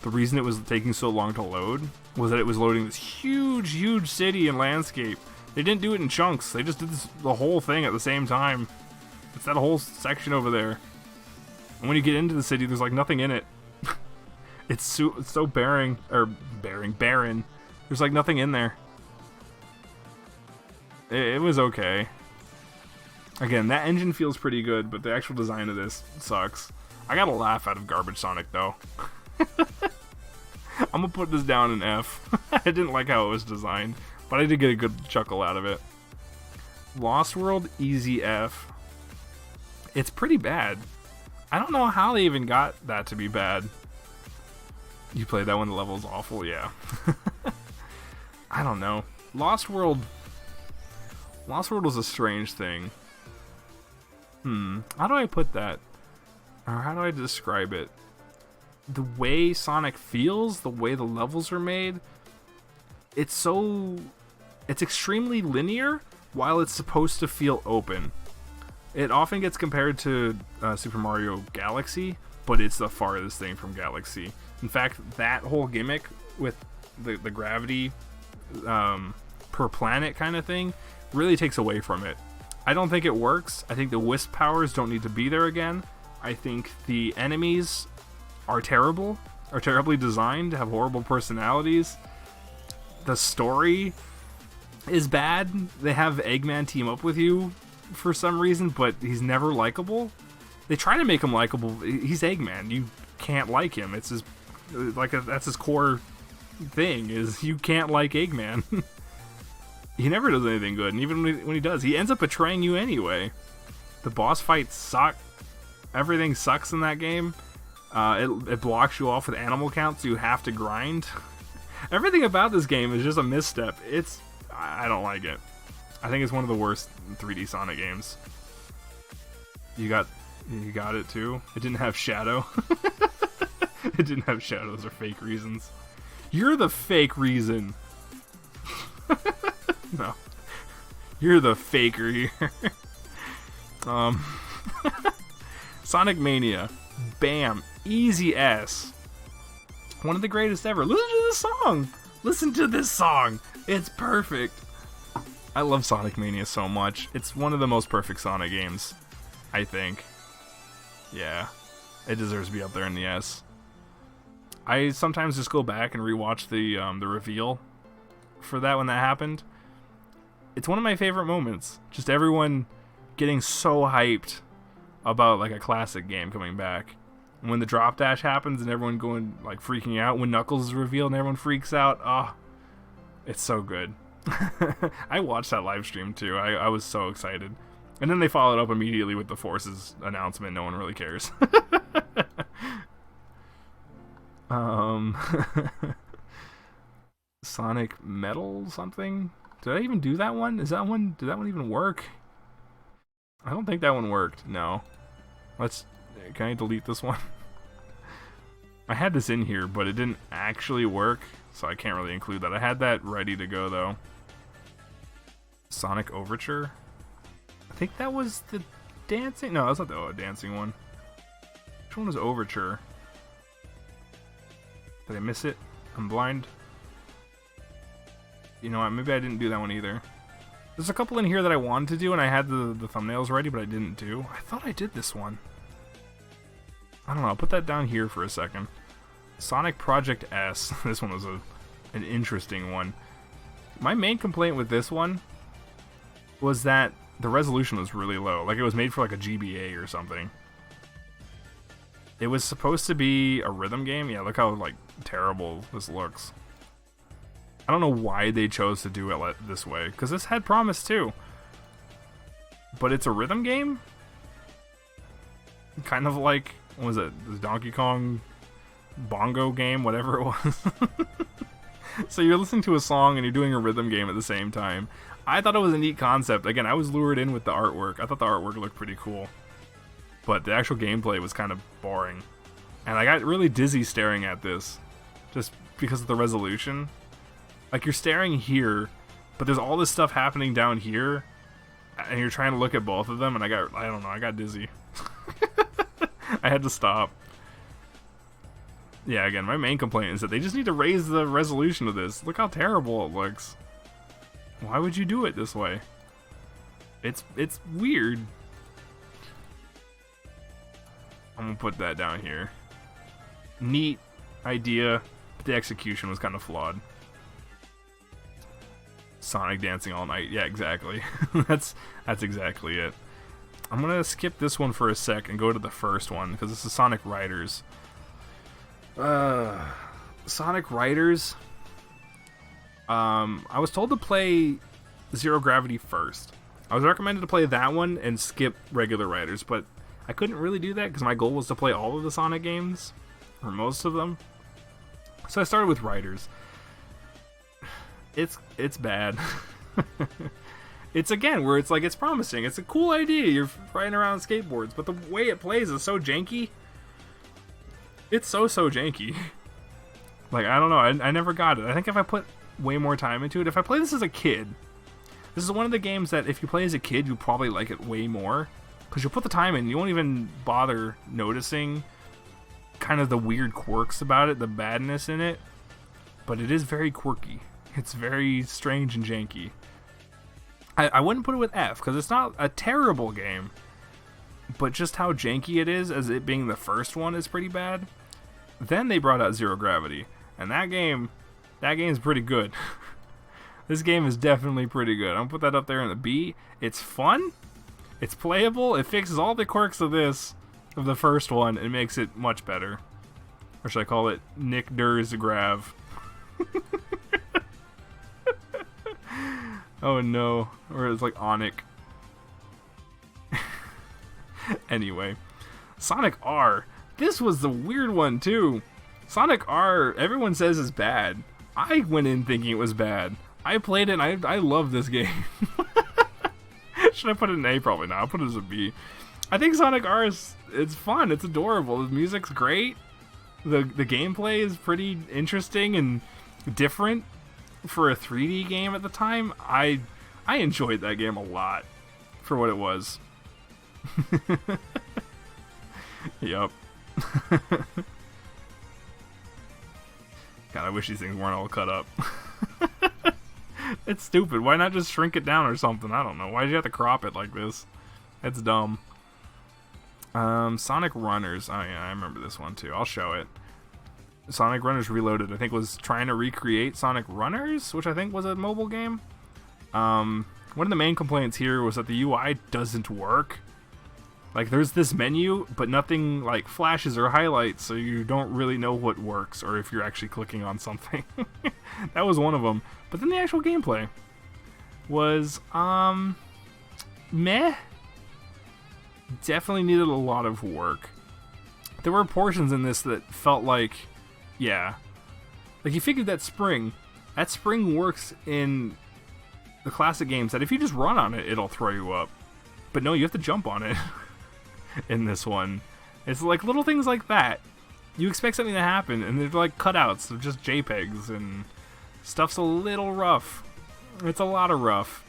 the reason it was taking so long to load was that it was loading this huge, huge city and landscape. They didn't do it in chunks. They just did the whole thing at the same time. It's that whole section over there. And when you get into the city, there's like nothing in it. It's so barren. There's like nothing in there. It was okay. Again, that engine feels pretty good, but the actual design of this sucks. I got a laugh out of Garbage Sonic, though. I'm gonna put this down in F. I didn't like how it was designed, but I did get a good chuckle out of it. Lost World, easy F. It's pretty bad. I don't know how they even got that to be bad. You played that one, the level's awful? Yeah. I don't know. Lost World was a strange thing. How do I put that? Or how do I describe it? The way Sonic feels, the way the levels are made, it's extremely linear while it's supposed to feel open. It often gets compared to Super Mario Galaxy, but it's the farthest thing from Galaxy. In fact, that whole gimmick with the gravity per planet kind of thing really takes away from it. I don't think it works. I think the wisp powers don't need to be there again. I think the enemies are terribly designed, have horrible personalities. The story is bad. They have Eggman team up with you for some reason, but he's never likable. They try to make him likable. He's Eggman. You can't like him. It's his that's his core thing, is you can't like Eggman. He never does anything good, and even when he does, he ends up betraying you anyway. The boss fights suck. Everything sucks in that game. It blocks you off with animal counts, so you have to grind. Everything about this game is just a misstep. I don't like it. I think it's one of the worst 3D Sonic games. You got it too? It didn't have Shadow. It didn't have Shadow. Those are fake reasons. You're the fake reason. No. You're the faker here. Sonic Mania. Bam. Easy S. One of the greatest ever. Listen to this song. Listen to this song. It's perfect. I love Sonic Mania so much. It's one of the most perfect Sonic games, I think. Yeah. It deserves to be up there in the S. I sometimes just go back and rewatch the reveal for that when that happened. it's one of my favorite moments. Just everyone getting so hyped about like a classic game coming back. And when the drop dash happens and everyone going like freaking out, when Knuckles is revealed and everyone freaks out, oh, it's so good. I watched that live stream too. I was so excited. And then they followed up immediately with the Forces announcement. No one really cares. Sonic Metal something? Did I even do that one? Did that one even work? I don't think that one worked. No. Can I delete this one? I had this in here, but it didn't actually work, so I can't really include that. I had that ready to go though. Sonic Overture? I think that was the dancing. No, that's not the dancing one. Which one was Overture? Did I miss it? I'm blind. You know what? Maybe I didn't do that one either. There's a couple in here that I wanted to do, and I had the thumbnails ready, but I didn't do. I thought I did this one. I don't know. I'll put that down here for a second. Sonic Project S. This one was an interesting one. My main complaint with this one was that the resolution was really low. Like, it was made for like a GBA or something. It was supposed to be a rhythm game. Yeah, look how like terrible this looks. I don't know why they chose to do it this way, because this had promise too. But it's a rhythm game? Kind of like, what was it? The Donkey Kong bongo game, whatever it was. So you're listening to a song and you're doing a rhythm game at the same time. I thought it was a neat concept. Again, I was lured in with the artwork. I thought the artwork looked pretty cool. But the actual gameplay was kind of boring. And I got really dizzy staring at this, just because of the resolution. Like, you're staring here, but there's all this stuff happening down here, and you're trying to look at both of them, and I don't know, I got dizzy. I had to stop. Yeah, again, my main complaint is that they just need to raise the resolution of this. Look how terrible it looks. Why would you do it this way? It's weird. I'm gonna put that down here. Neat idea, but the execution was kind of flawed. Sonic dancing all night. Yeah, exactly. That's exactly it. I'm gonna skip this one for a sec and go to the first one, because this is Sonic Riders. Sonic Riders. I was told to play Zero Gravity first. I was recommended to play that one and skip regular Riders, but I couldn't really do that because my goal was to play all of the Sonic games, or most of them. So I started with Riders. It's bad. It's again where it's like, it's promising. It's a cool idea. You're riding around skateboards, but the way it plays is so janky. It's so janky. Like, I don't know. I never got it. I think if I put way more time into it, if I play this as a kid, this is one of the games that if you play as a kid, you'll probably like it way more, because you'll put the time in. You won't even bother noticing kind of the weird quirks about it, the badness in it. But it is very quirky. It's very strange and janky. I wouldn't put it with F, because it's not a terrible game, but just how janky it is, as it being the first one, is pretty bad. Then they brought out Zero Gravity, and that game's pretty good. This game is definitely pretty good. I'm gonna put that up there in the B. It's fun, it's playable, it fixes all the quirks of the first one, and makes it much better. Or should I call it Nick Jyrz Grav? Oh no, or it's like Onic. Anyway, Sonic R. This was the weird one too. Sonic R, everyone says is bad. I went in thinking it was bad. I played it and I love this game. Should I put it in A? Probably not. I'll put it as a B. I think Sonic R it's fun. It's adorable. The music's great. The gameplay is pretty interesting and different for a 3D game at the time. I enjoyed that game a lot for what it was. Yep. God, I wish these things weren't all cut up. It's stupid. Why not just shrink it down or something? I don't know. Why did you have to crop it like this? It's dumb. Sonic Runners. Oh yeah, I remember this one too. I'll show it. Sonic Runners Reloaded, I think, was trying to recreate Sonic Runners, which I think was a mobile game. One of the main complaints here was that the UI doesn't work. Like, there's this menu, but nothing, like, flashes or highlights, so you don't really know what works, or if you're actually clicking on something. That was one of them. But then the actual gameplay was, meh. Definitely needed a lot of work. There were portions in this that felt like, yeah. Like, you figured that spring works in the classic games, that if you just run on it, it'll throw you up. But no, you have to jump on it. In this one, it's like little things like that. You expect something to happen, and they're like cutouts of just JPEGs, and stuff's a little rough. It's a lot of rough.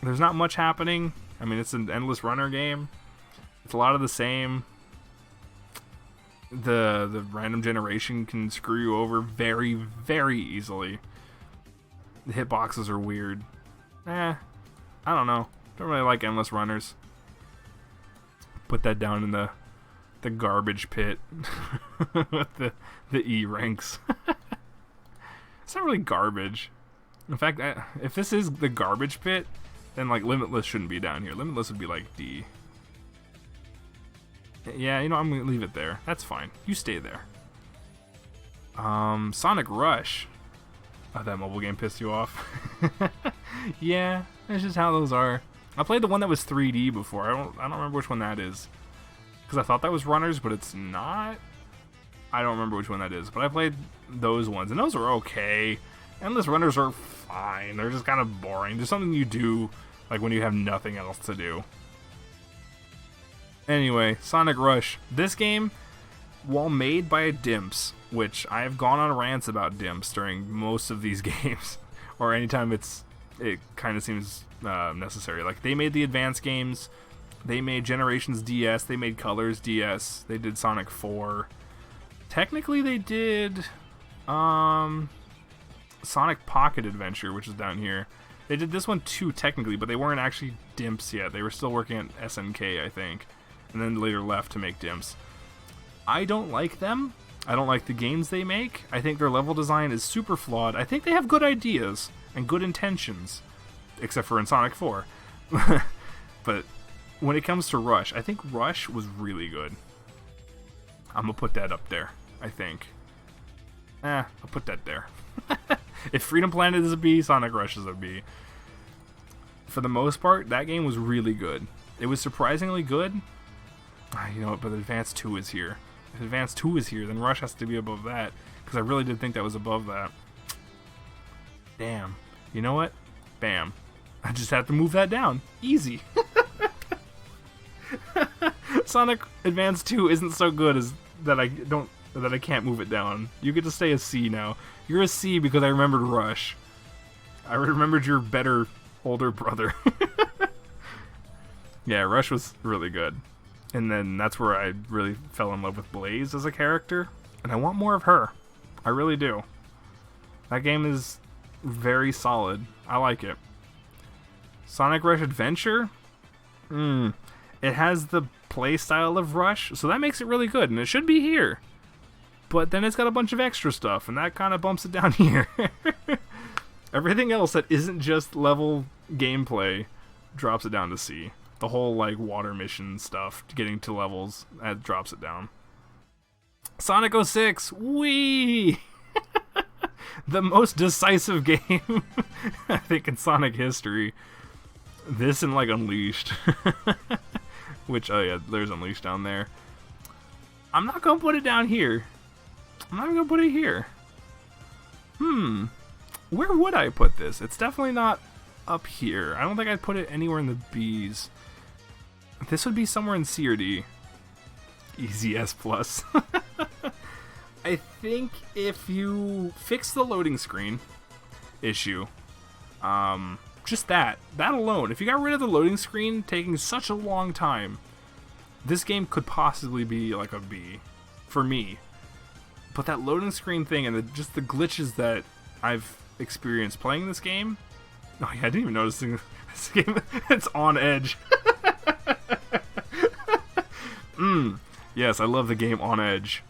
There's not much happening. I mean, it's an endless runner game. It's a lot of the same. The random generation can screw you over very, very easily. The hitboxes are weird. I don't know. Don't really like endless runners. Put that down in the garbage pit with the E ranks. It's not really garbage. In fact, if this is the garbage pit, then like Limitless shouldn't be down here. Limitless would be like D. Yeah, you know, I'm gonna leave it there. That's fine. You stay there. Sonic Rush. Oh, that mobile game pissed you off. Yeah, that's just how those are. I played the one that was 3D before. I don't remember which one that is, because I thought that was Runners, but it's not. I don't remember which one that is, but I played those ones, and those are okay. Endless Runners are fine. They're just kind of boring. There's something you do like when you have nothing else to do. Anyway, Sonic Rush. This game, while made by Dimps, which I have gone on rants about Dimps during most of these games, or anytime it kind of seems necessary. Like, they made the advanced games, they made Generations DS, they made Colors DS, they did Sonic 4. Technically, they did Sonic Pocket Adventure, which is down here. They did this one too, technically, but they weren't actually Dimps yet. They were still working at SNK, I think, and then later left to make Dimps. I don't like them. I don't like the games they make. I think their level design is super flawed. I think they have good ideas and good intentions, except for in Sonic 4. But when it comes to Rush, I think Rush was really good. I'm gonna put that up there, I think. I'll put that there. If Freedom Planet is a B, Sonic Rush is a B. For the most part, that game was really good. It was surprisingly good. You know what, but Advance 2 is here. If Advance 2 is here, then Rush has to be above that, because I really did think that was above that. Damn. You know what? Bam. I just have to move that down. Easy. Sonic Advance 2 isn't so good as that I can't move it down. You get to stay a C now. You're a C because I remembered Rush. I remembered your better older brother. Yeah, Rush was really good. And then that's where I really fell in love with Blaze as a character. And I want more of her. I really do. That game is very solid. I like it. Sonic Rush Adventure? It has the play style of Rush, so that makes it really good, and it should be here. But then it's got a bunch of extra stuff, and that kind of bumps it down here. Everything else that isn't just level gameplay drops it down to C. The whole, like, water mission stuff, getting to levels, that drops it down. Sonic 06! Whee! The most decisive game, I think, in Sonic history. This and, like, Unleashed. Which, oh yeah, there's Unleashed down there. I'm not gonna put it down here. I'm not gonna put it here. Where would I put this? It's definitely not up here. I don't think I'd put it anywhere in the B's. This would be somewhere in C or D. Easy S+. I think if you fix the loading screen issue, just that alone, if you got rid of the loading screen taking such a long time, this game could possibly be like a B for me. But that loading screen thing and just the glitches that I've experienced playing this game, oh yeah, I didn't even notice this game. It's on edge. Yes, I love the game On Edge.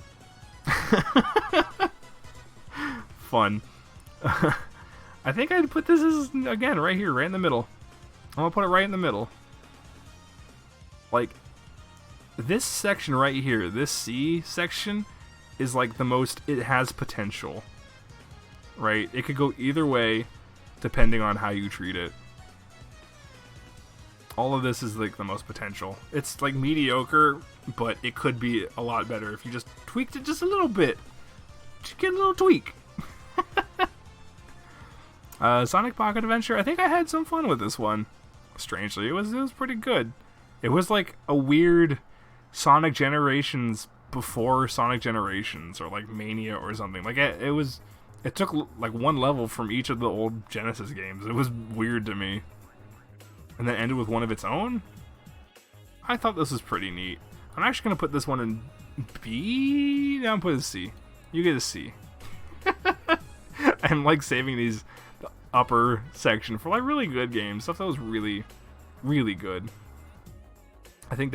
Fun. I think I'd put this as, again, right here, right in the middle. I'm gonna put it right in the middle. Like, this section right here, this C section, is like the most, it has potential. Right? It could go either way, depending on how you treat it. All of this is like the most potential. It's like mediocre, but it could be a lot better if you just tweaked it just a little bit. Just get a little tweak. Sonic Pocket Adventure, I think I had some fun with this one. Strangely, it was pretty good. It was like a weird Sonic Generations before Sonic Generations, or like Mania or something. Like it took like one level from each of the old Genesis games. It was weird to me. And then ended with one of its own? I thought this was pretty neat. I'm actually going to put this one in B? No, I'm putting C. You get a C. I'm like saving the upper section for like really good games. Stuff that was really, really good. I think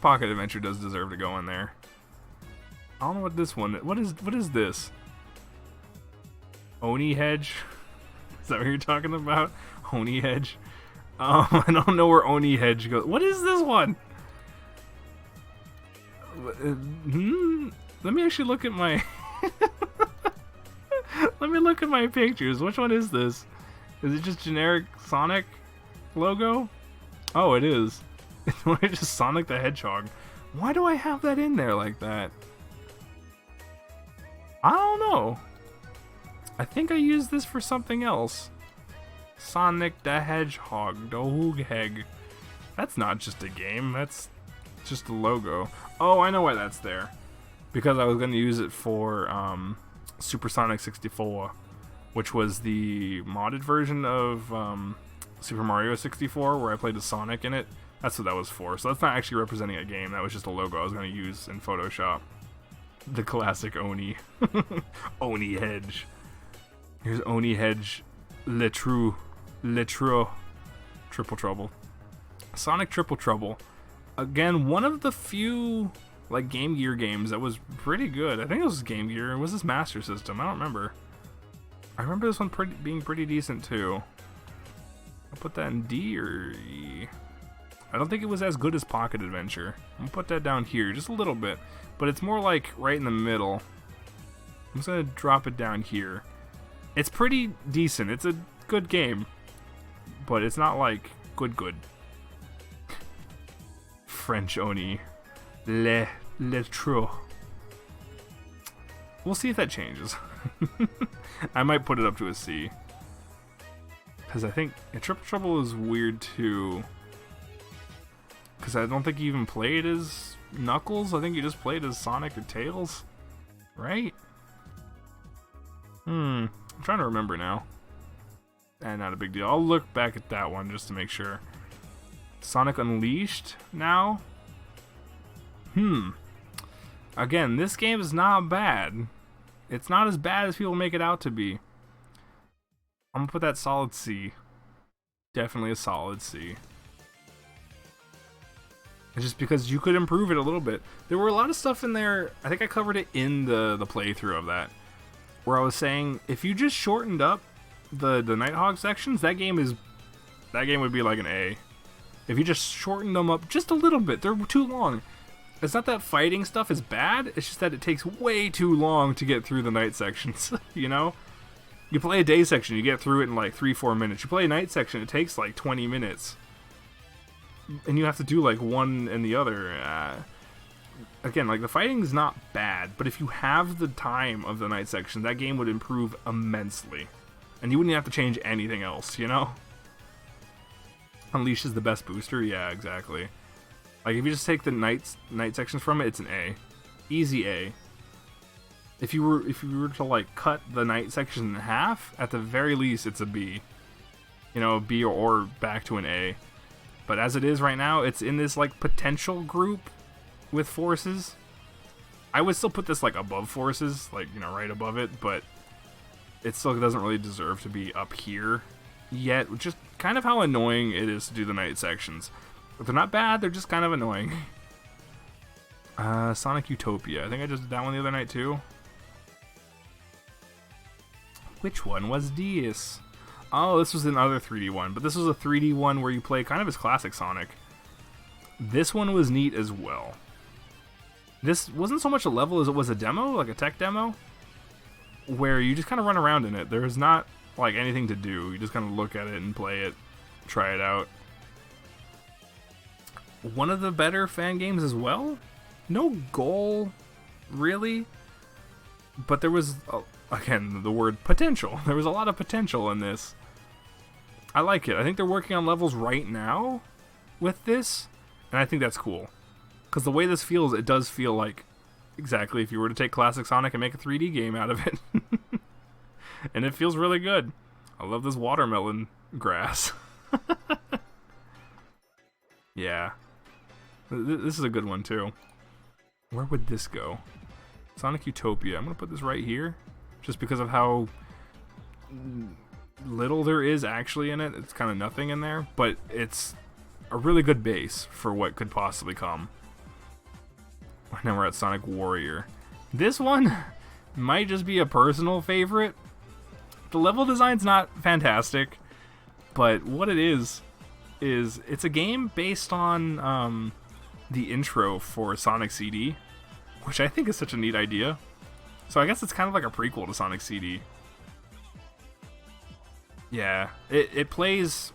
Pocket Adventure does deserve to go in there. I don't know what this one, what is this? Oni Hedge? Is that what you're talking about? Oni Hedge? I don't know where Oni Hedge goes. What is this one? Let me actually look at my... Let me look at my pictures. Which one is this? Is it just generic Sonic logo? Oh, it is. It's just Sonic the Hedgehog. Why do I have that in there like that? I don't know. I think I used this for something else. Sonic the Hedgehog. Doheg. That's not just a game. That's just a logo. Oh, I know why that's there. Because I was going to use it for Super Sonic 64, which was the modded version of Super Mario 64, where I played as Sonic in it. That's what that was for. So that's not actually representing a game. That was just a logo I was going to use in Photoshop. The classic Oni. Oni Hedge. Here's Oni Hedge. Triple Trouble. Sonic Triple Trouble. Again, one of the few like Game Gear games that was pretty good. I think it was Game Gear. Or was this Master System? I don't remember. I remember this one being pretty decent too. I'll put that in D or E. I don't think it was as good as Pocket Adventure. I'm gonna put that down here just a little bit, but it's more like right in the middle. I'm just gonna drop it down here. It's pretty decent. It's a good game, but it's not like good. French Oni. Le Trou. We'll see if that changes. I might put it up to a C. Because I think Triple Trouble is weird too. Because I don't think you even played as Knuckles. I think you just played as Sonic or Tails. Right? I'm trying to remember now. And not a big deal. I'll look back at that one just to make sure. Sonic Unleashed now? Again, this game is not bad. It's not as bad as people make it out to be. I'm gonna put that solid C. Definitely a solid C. It's just because you could improve it a little bit. There were a lot of stuff in there. I think I covered it in the playthrough of that, where I was saying if you just shortened up the Nighthawk sections, that game would be like an A. If you just shortened them up just a little bit, they're too long. It's not that fighting stuff is bad, it's just that it takes way too long to get through the night sections, you know? You play a day section, you get through it in like 3-4 minutes. You play a night section, it takes like 20 minutes. And you have to do like one and the other. Again, like the fighting's not bad, but if you have the time of the night section, that game would improve immensely. And you wouldn't have to change anything else, you know? Unleash is the best booster? Yeah, exactly. Like, if you just take the night sections from it, it's an A. Easy A. If you were to, like, cut the night section in half, at the very least, it's a B. You know, B or back to an A. But as it is right now, it's in this, like, potential group with Forces. I would still put this, like, above Forces, like, you know, right above it, but it still doesn't really deserve to be up here yet, which is kind of how annoying it is to do the night sections. But they're not bad, they're just kind of annoying. Sonic Utopia. I think I just did that one the other night too. Which one was this? Oh, this was another 3D one, but this was a 3D one where you play kind of as classic Sonic. This one was neat as well. This wasn't so much a level as it was a demo, like a tech demo, where you just kind of run around in it. There's not like anything to do. You just kind of look at it and play it, try it out. One of the better fan games as well. No goal, really, but there was, again, the word potential. There was a lot of potential in this. I like it. I think they're working on levels right now with this, and I think that's cool. Because the way this feels, it does feel like exactly if you were to take classic Sonic and make a 3D game out of it. And it feels really good. I love this watermelon grass. Yeah. This is a good one, too. Where would this go? Sonic Utopia. I'm going to put this right here. Just because of how little there is actually in it. It's kind of nothing in there. But it's a really good base for what could possibly come. Now we're at Sonic Warrior. This one might just be a personal favorite. The level design's not fantastic. But what it is it's a game based on the intro for Sonic CD, which I think is such a neat idea. So I guess it's kind of like a prequel to Sonic CD. Yeah, it plays...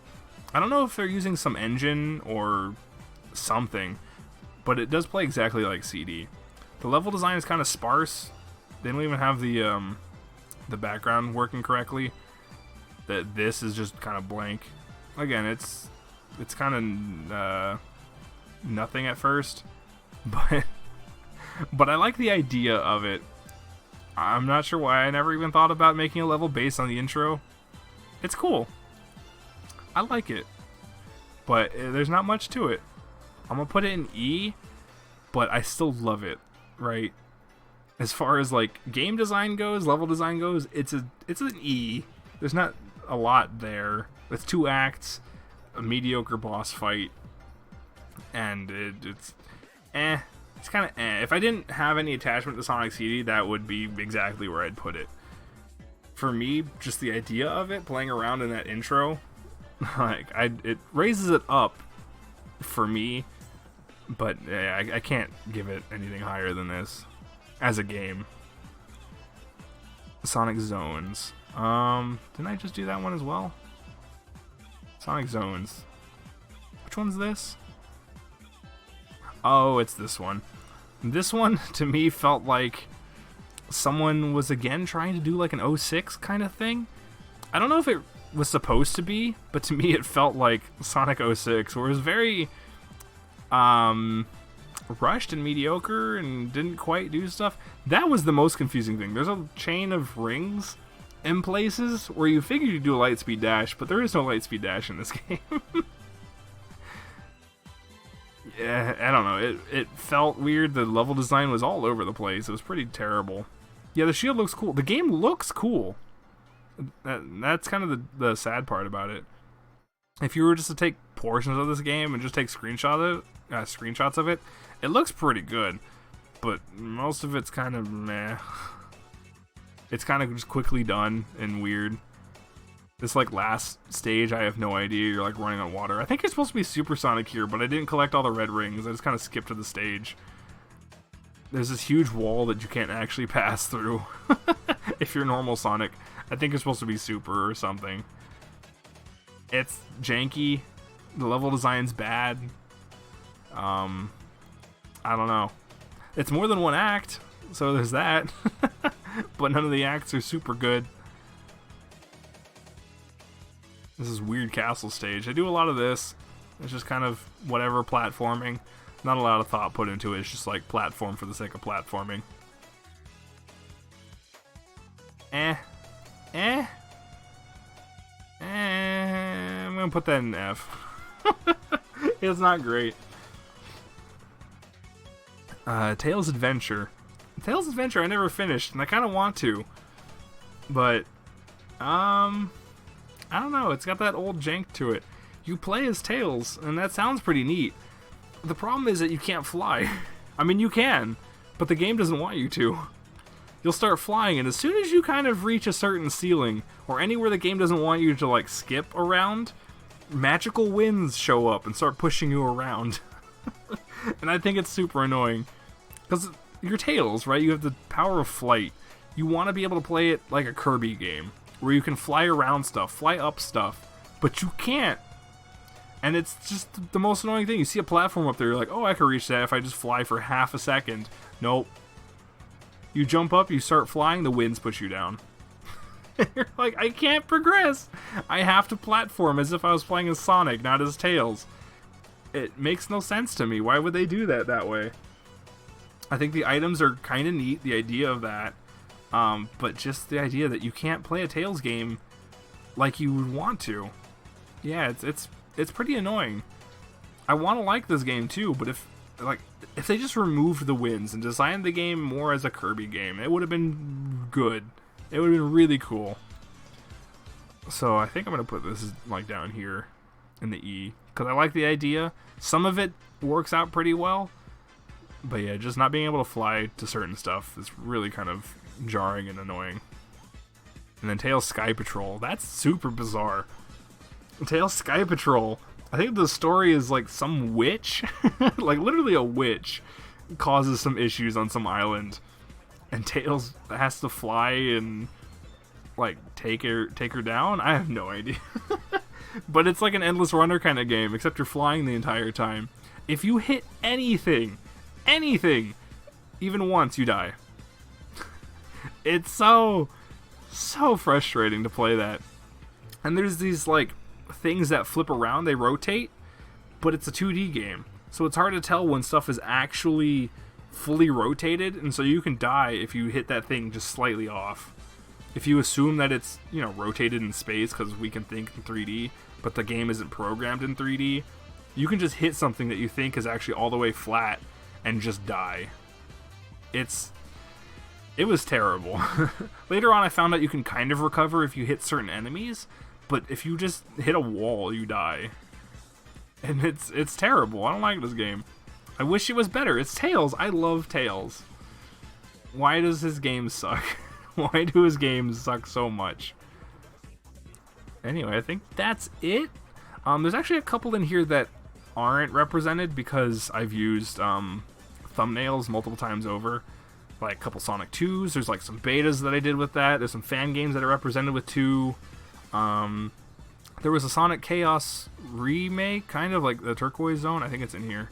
I don't know if they're using some engine or something, but it does play exactly like CD. The level design is kind of sparse. They don't even have the background working correctly. This is just kind of blank. Again, it's kind of nothing at first, but I like the idea of it. I'm not sure why I never even thought about making a level based on the intro. It's cool. I like it, but there's not much to it. I'm gonna put it in E, but I still love it, right? As far as like game design goes, level design goes, it's an E. There's not a lot there. It's 2 acts, a mediocre boss fight, and it's kind of If I didn't have any attachment to Sonic CD, that would be exactly where I'd put it. For me, just the idea of it, playing around in that intro, like it raises it up for me, but I can't give it anything higher than this as a game. Sonic Zones. Didn't I just do that one as well? Sonic Zones. Which one's this? Oh, it's this one. This one, to me, felt like someone was, again, trying to do like an 06 kind of thing. I don't know if it was supposed to be, but to me it felt like Sonic 06, where it was very rushed and mediocre and didn't quite do stuff. That was the most confusing thing. There's a chain of rings in places where you figure you do a lightspeed dash, but there is no lightspeed dash in this game. Yeah, I don't know. It felt weird. The level design was all over the place. It was pretty terrible. Yeah, the shield looks cool. The game looks cool. That's kind of the sad part about it. If you were just to take portions of this game and just take screenshots of it, it looks pretty good. But most of it's kind of meh. It's kind of just quickly done and weird. This like last stage, I have no idea. You're like running on water. I think you're supposed to be supersonic here, but I didn't collect all the red rings. I just kind of skipped to the stage. There's this huge wall that you can't actually pass through if you're normal Sonic. I think you're supposed to be super or something. It's janky. The level design's bad. I don't know. It's more than 1 act, so there's that. But none of the acts are super good. This is weird castle stage. I do a lot of this. It's just kind of whatever platforming. Not a lot of thought put into it. It's just like platform for the sake of platforming. I'm gonna put that in F. It's not great. Tails Adventure. Tails Adventure I never finished, and I kind of want to. But, I don't know. It's got that old jank to it. You play as Tails, and that sounds pretty neat. The problem is that you can't fly. I mean, you can, but the game doesn't want you to. you'll start flying, and as soon as you kind of reach a certain ceiling, or anywhere the game doesn't want you to, like, skip around, magical winds show up and start pushing you around. And I think it's super annoying. Because you're Tails, right? You have the power of flight. You want to be able to play it like a Kirby game, where you can fly around stuff, fly up stuff, but you can't. And it's just the most annoying thing. You see a platform up there, you're like, oh, I can reach that if I just fly for half a second. Nope. You jump up, you start flying, the winds push you down. You're like, I can't progress. I have to platform as if I was playing as Sonic, not as Tails. It makes no sense to me. Why would they do that way? I think the items are kind of neat, the idea of that. But just the idea that you can't play a Tails game like you would want to. Yeah, it's pretty annoying. I want to like this game too, but if they just removed the winds and designed the game more as a Kirby game, it would have been good. It would have been really cool. So I think I'm gonna put this like down here in the E, because I like the idea. Some of it works out pretty well, but yeah, just not being able to fly to certain stuff is really kind of jarring and annoying. And then Tails Sky Patrol, that's super bizarre. Tails Sky Patrol, I think the story is like some witch, like literally a witch, causes some issues on some island, and Tails has to fly and like take her down. I have no idea. But it's like an endless runner kind of game, except you're flying the entire time. If you hit anything, even once, you die. It's so frustrating to play that. And there's these like things that flip around, they rotate, but it's a 2D game, so it's hard to tell when stuff is actually fully rotated, and so you can die if you hit that thing just slightly off. If you assume that it's, you know, rotated in space, because we can think in 3D, but the game isn't programmed in 3D, you can just hit something that you think is actually all the way flat and just die. It was terrible. Later on I found out you can kind of recover if you hit certain enemies, but if you just hit a wall, you die. And it's terrible. I don't like this game. I wish it was better. It's Tails. I love Tails. Why does his game suck? Why do his games suck so much? Anyway, I think that's it. There's actually a couple in here that aren't represented because I've used thumbnails multiple times over. Like a couple Sonic 2s. There's like some betas that I did with that. There's some fan games that are represented with 2. There was a Sonic Chaos remake, kind of like the Turquoise Zone. I think it's in here.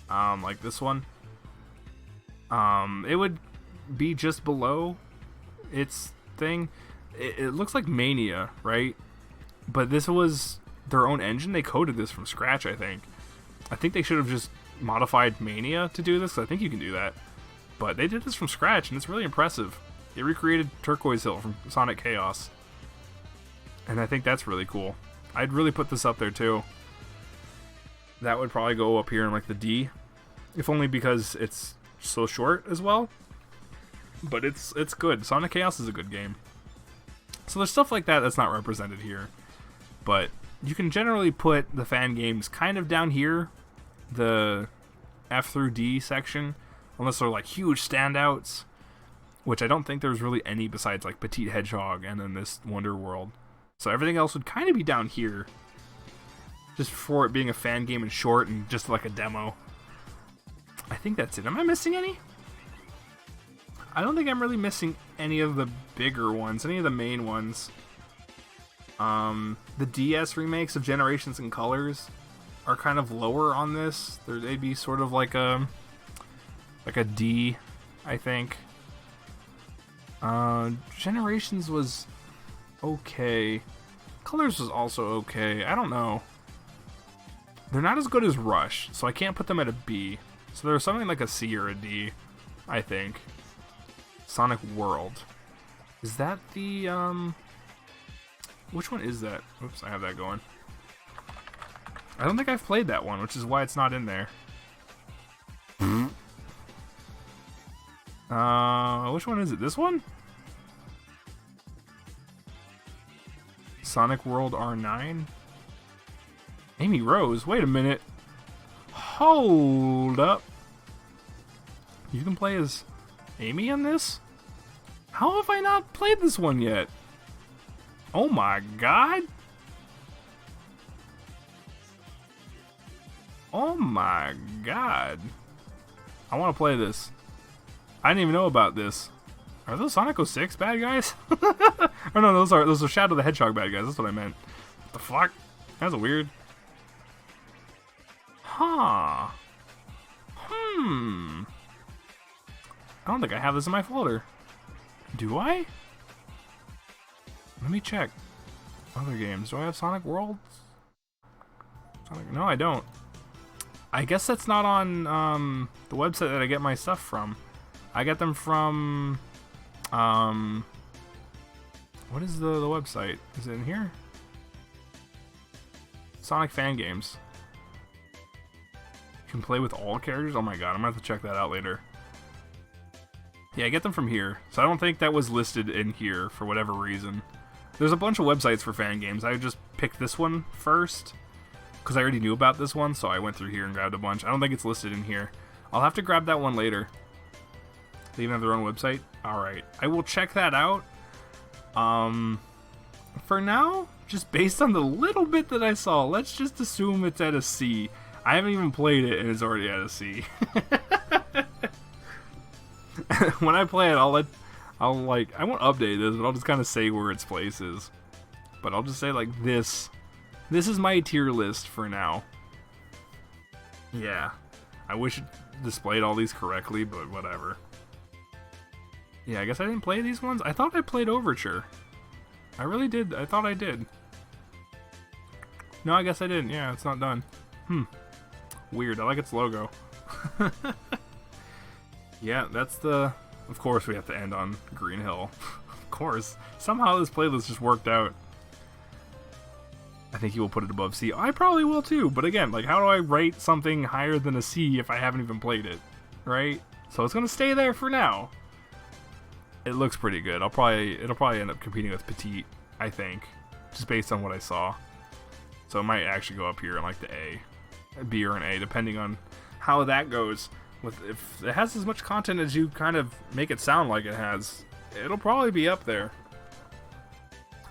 Like this one. It would be just below its thing. It looks like Mania, right? But this was their own engine. They coded this from scratch, I think. I think they should have just modified Mania to do this, 'cause I think you can do that. But they did this from scratch, and it's really impressive. They recreated Turquoise Hill from Sonic Chaos. And I think that's really cool. I'd really put this up there, too. That would probably go up here in, like, the D. If only because it's so short as well. But it's good. Sonic Chaos is a good game. So there's stuff like that that's not represented here. But you can generally put the fan games kind of down here. The F through D section. Unless they're like huge standouts. Which I don't think there's really any besides like Petite Hedgehog and then this Wonder World. So everything else would kind of be down here. Just for it being a fan game and short and just like a demo. I think that's it. Am I missing any? I don't think I'm really missing any of the bigger ones. Any of the main ones. The DS remakes of Generations and Colors are kind of lower on this. They'd be sort of like a D, I think. Generations was okay. Colors was also okay. I don't know. They're not as good as Rush, so I can't put them at a B. So there's something like a C or a D, I think. Sonic World. Is that the, which one is that? Oops, I have that going. I don't think I've played that one, which is why it's not in there. Which one is it? This one? Sonic World R9? Amy Rose? Wait a minute. Hold up. You can play as Amy in this? How have I not played this one yet? Oh my god. Oh my god. I want to play this. I didn't even know about this. Are those Sonic 06 bad guys? Or no, those are Shadow the Hedgehog bad guys. That's what I meant. What the fuck? That's weird. Huh. I don't think I have this in my folder. Do I? Let me check. Other games. Do I have Sonic Worlds? No, I don't. I guess that's not on the website that I get my stuff from. I get them from... what is the website? Is it in here? Sonic Fan Games. You can play with all characters? Oh my god, I'm gonna have to check that out later. Yeah, I get them from here. So I don't think that was listed in here for whatever reason. There's a bunch of websites for fan games. I just picked this one first because I already knew about this one, so I went through here and grabbed a bunch. I don't think it's listed in here. I'll have to grab that one later. They even have their own website? Alright. I will check that out. For now, just based on the little bit that I saw, let's just assume it's at a C. I haven't even played it and it's already at a C. When I play it, I won't update this, but I'll just kind of say where its place is. But I'll just say like this is my tier list for now. Yeah. I wish it displayed all these correctly, but whatever. Yeah, I guess I didn't play these ones. I thought I played Overture. I really did. I thought I did. No, I guess I didn't. Yeah, it's not done. Weird. I like its logo. Yeah, that's the... Of course we have to end on Green Hill. Of course. Somehow this playlist just worked out. I think he will put it above C. I probably will too, but again, like, how do I rate something higher than a C if I haven't even played it? Right? So it's gonna stay there for now. It looks pretty good. It'll probably end up competing with Petite, I think. Just based on what I saw. So it might actually go up here in like the A. B or an A, depending on how that goes. If it has as much content as you kind of make it sound like it has, it'll probably be up there.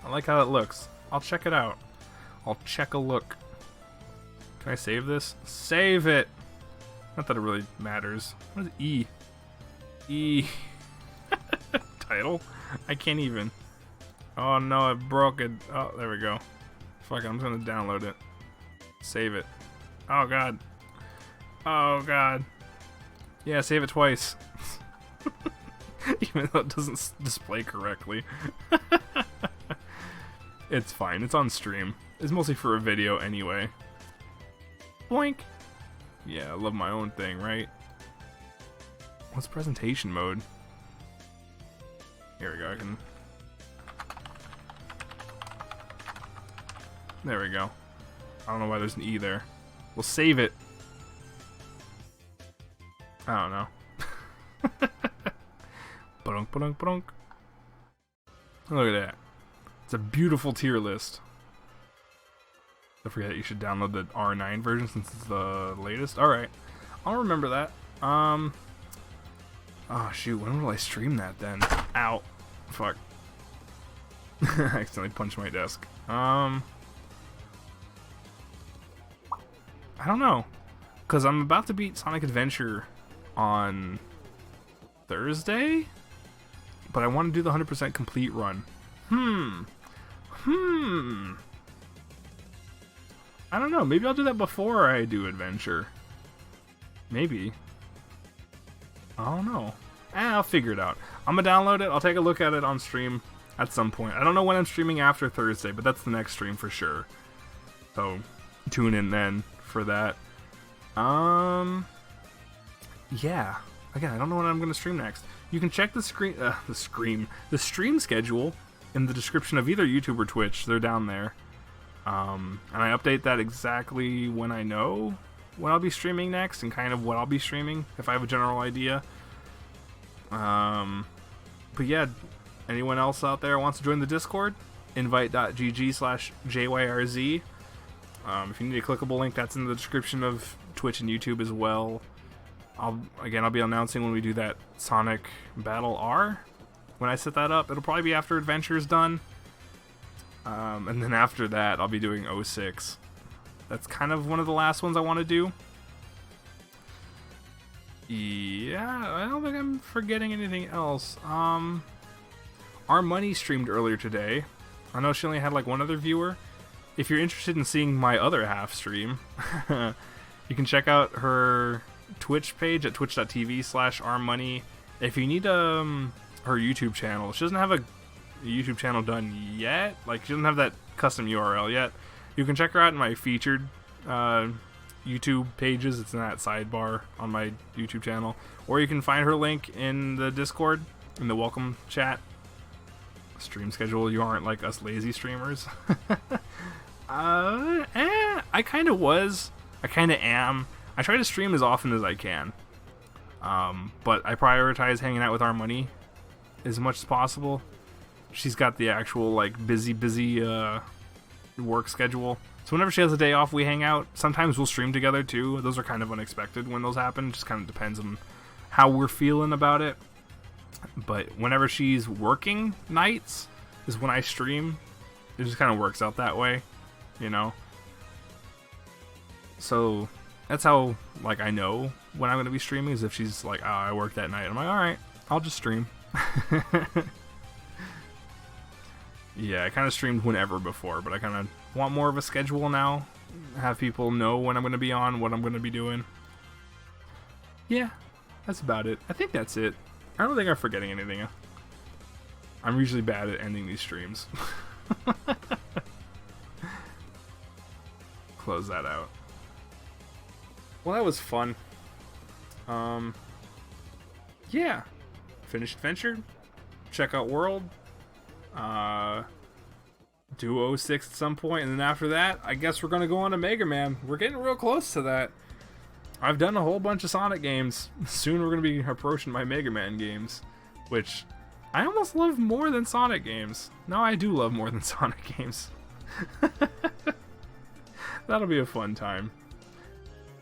I like how it looks. I'll check it out. I'll check a look. Can I save this? Save it! Not that it really matters. What is E? E. Title? I can't even. Oh no, I broke it. Oh, there we go. Fuck it, I'm just gonna download it. Save it. Oh god. Oh god. Yeah, save it twice. Even though it doesn't display correctly. It's fine, it's on stream. It's mostly for a video anyway. Boink! Yeah, I love my own thing, right? What's presentation mode? Here we go, I can... There we go. I don't know why there's an E there. We'll save it. I don't know. Ba-dunk, ba-dunk, ba-dunk. Look at that. It's a beautiful tier list. Don't forget you should download the R9 version since it's the latest. Alright. I'll remember that. Oh shoot, when will I stream that then? Ow. Fuck. I accidentally punched my desk. I don't know. Because I'm about to beat Sonic Adventure on Thursday? But I want to do the 100% complete run. I don't know. Maybe I'll do that before I do Adventure. Maybe. I don't know. I'll figure it out. I'm going to download it. I'll take a look at it on stream at some point. I don't know when I'm streaming after Thursday, but that's the next stream for sure. So, tune in then for that. Yeah. Again, I don't know when I'm going to stream next. You can check the stream schedule in the description of either YouTube or Twitch. They're down there. And I update that exactly when I know when I'll be streaming next and kind of what I'll be streaming if I have a general idea. But yeah, anyone else out there wants to join the Discord, invite.gg/JYRZ. If you need a clickable link, that's in the description of Twitch and YouTube as well. I'll be announcing when we do that Sonic Battle R when I set that up. It'll probably be after Adventure's done. And then after that, I'll be doing 06. That's kind of one of the last ones I want to do. Yeah, I don't think I'm forgetting anything else. Our Money streamed earlier today. I know she only had like one other viewer. If you're interested in seeing my other half stream, you can check out her Twitch page at twitch.tv/ourmoney. If you need her YouTube channel, she doesn't have a YouTube channel done yet. Like, she doesn't have that custom URL yet. You can check her out in my featured YouTube pages. It's in that sidebar on my YouTube channel. Or you can find her link in the Discord, in the welcome chat. Stream schedule, you aren't like us lazy streamers. I kind of was. I kind of am. I try to stream as often as I can. But I prioritize hanging out with Our Money as much as possible. She's got the actual like busy work schedule. So whenever she has a day off, we hang out. Sometimes we'll stream together too. Those are kind of unexpected when those happen. Just kind of depends on how we're feeling about it. But whenever she's working nights is when I stream. It just kind of works out that way, you know? So that's how, like, I know when I'm going to be streaming, is if she's like, oh, I work that night. I'm like, alright, I'll just stream. Yeah, I kind of streamed whenever before, but I kind of want more of a schedule now. Have people know when I'm going to be on, what I'm going to be doing. Yeah, that's about it. I think that's it. I don't think I'm forgetting anything. I'm usually bad at ending these streams. Close that out. Well, that was fun. Yeah. Finish Adventure. Check out World. Do 06 at some point, and then after that, I guess we're gonna go on to Mega Man. We're getting real close to that. I've done a whole bunch of Sonic games. Soon we're gonna be approaching my Mega Man games, which I almost love more than Sonic games. No, I do love more than Sonic games. That'll be a fun time.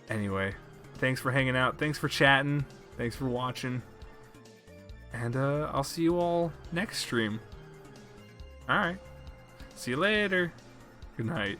Anyway, thanks for hanging out. Thanks for chatting. Thanks for watching. And I'll see you all next stream. Alright. See you later. Good night.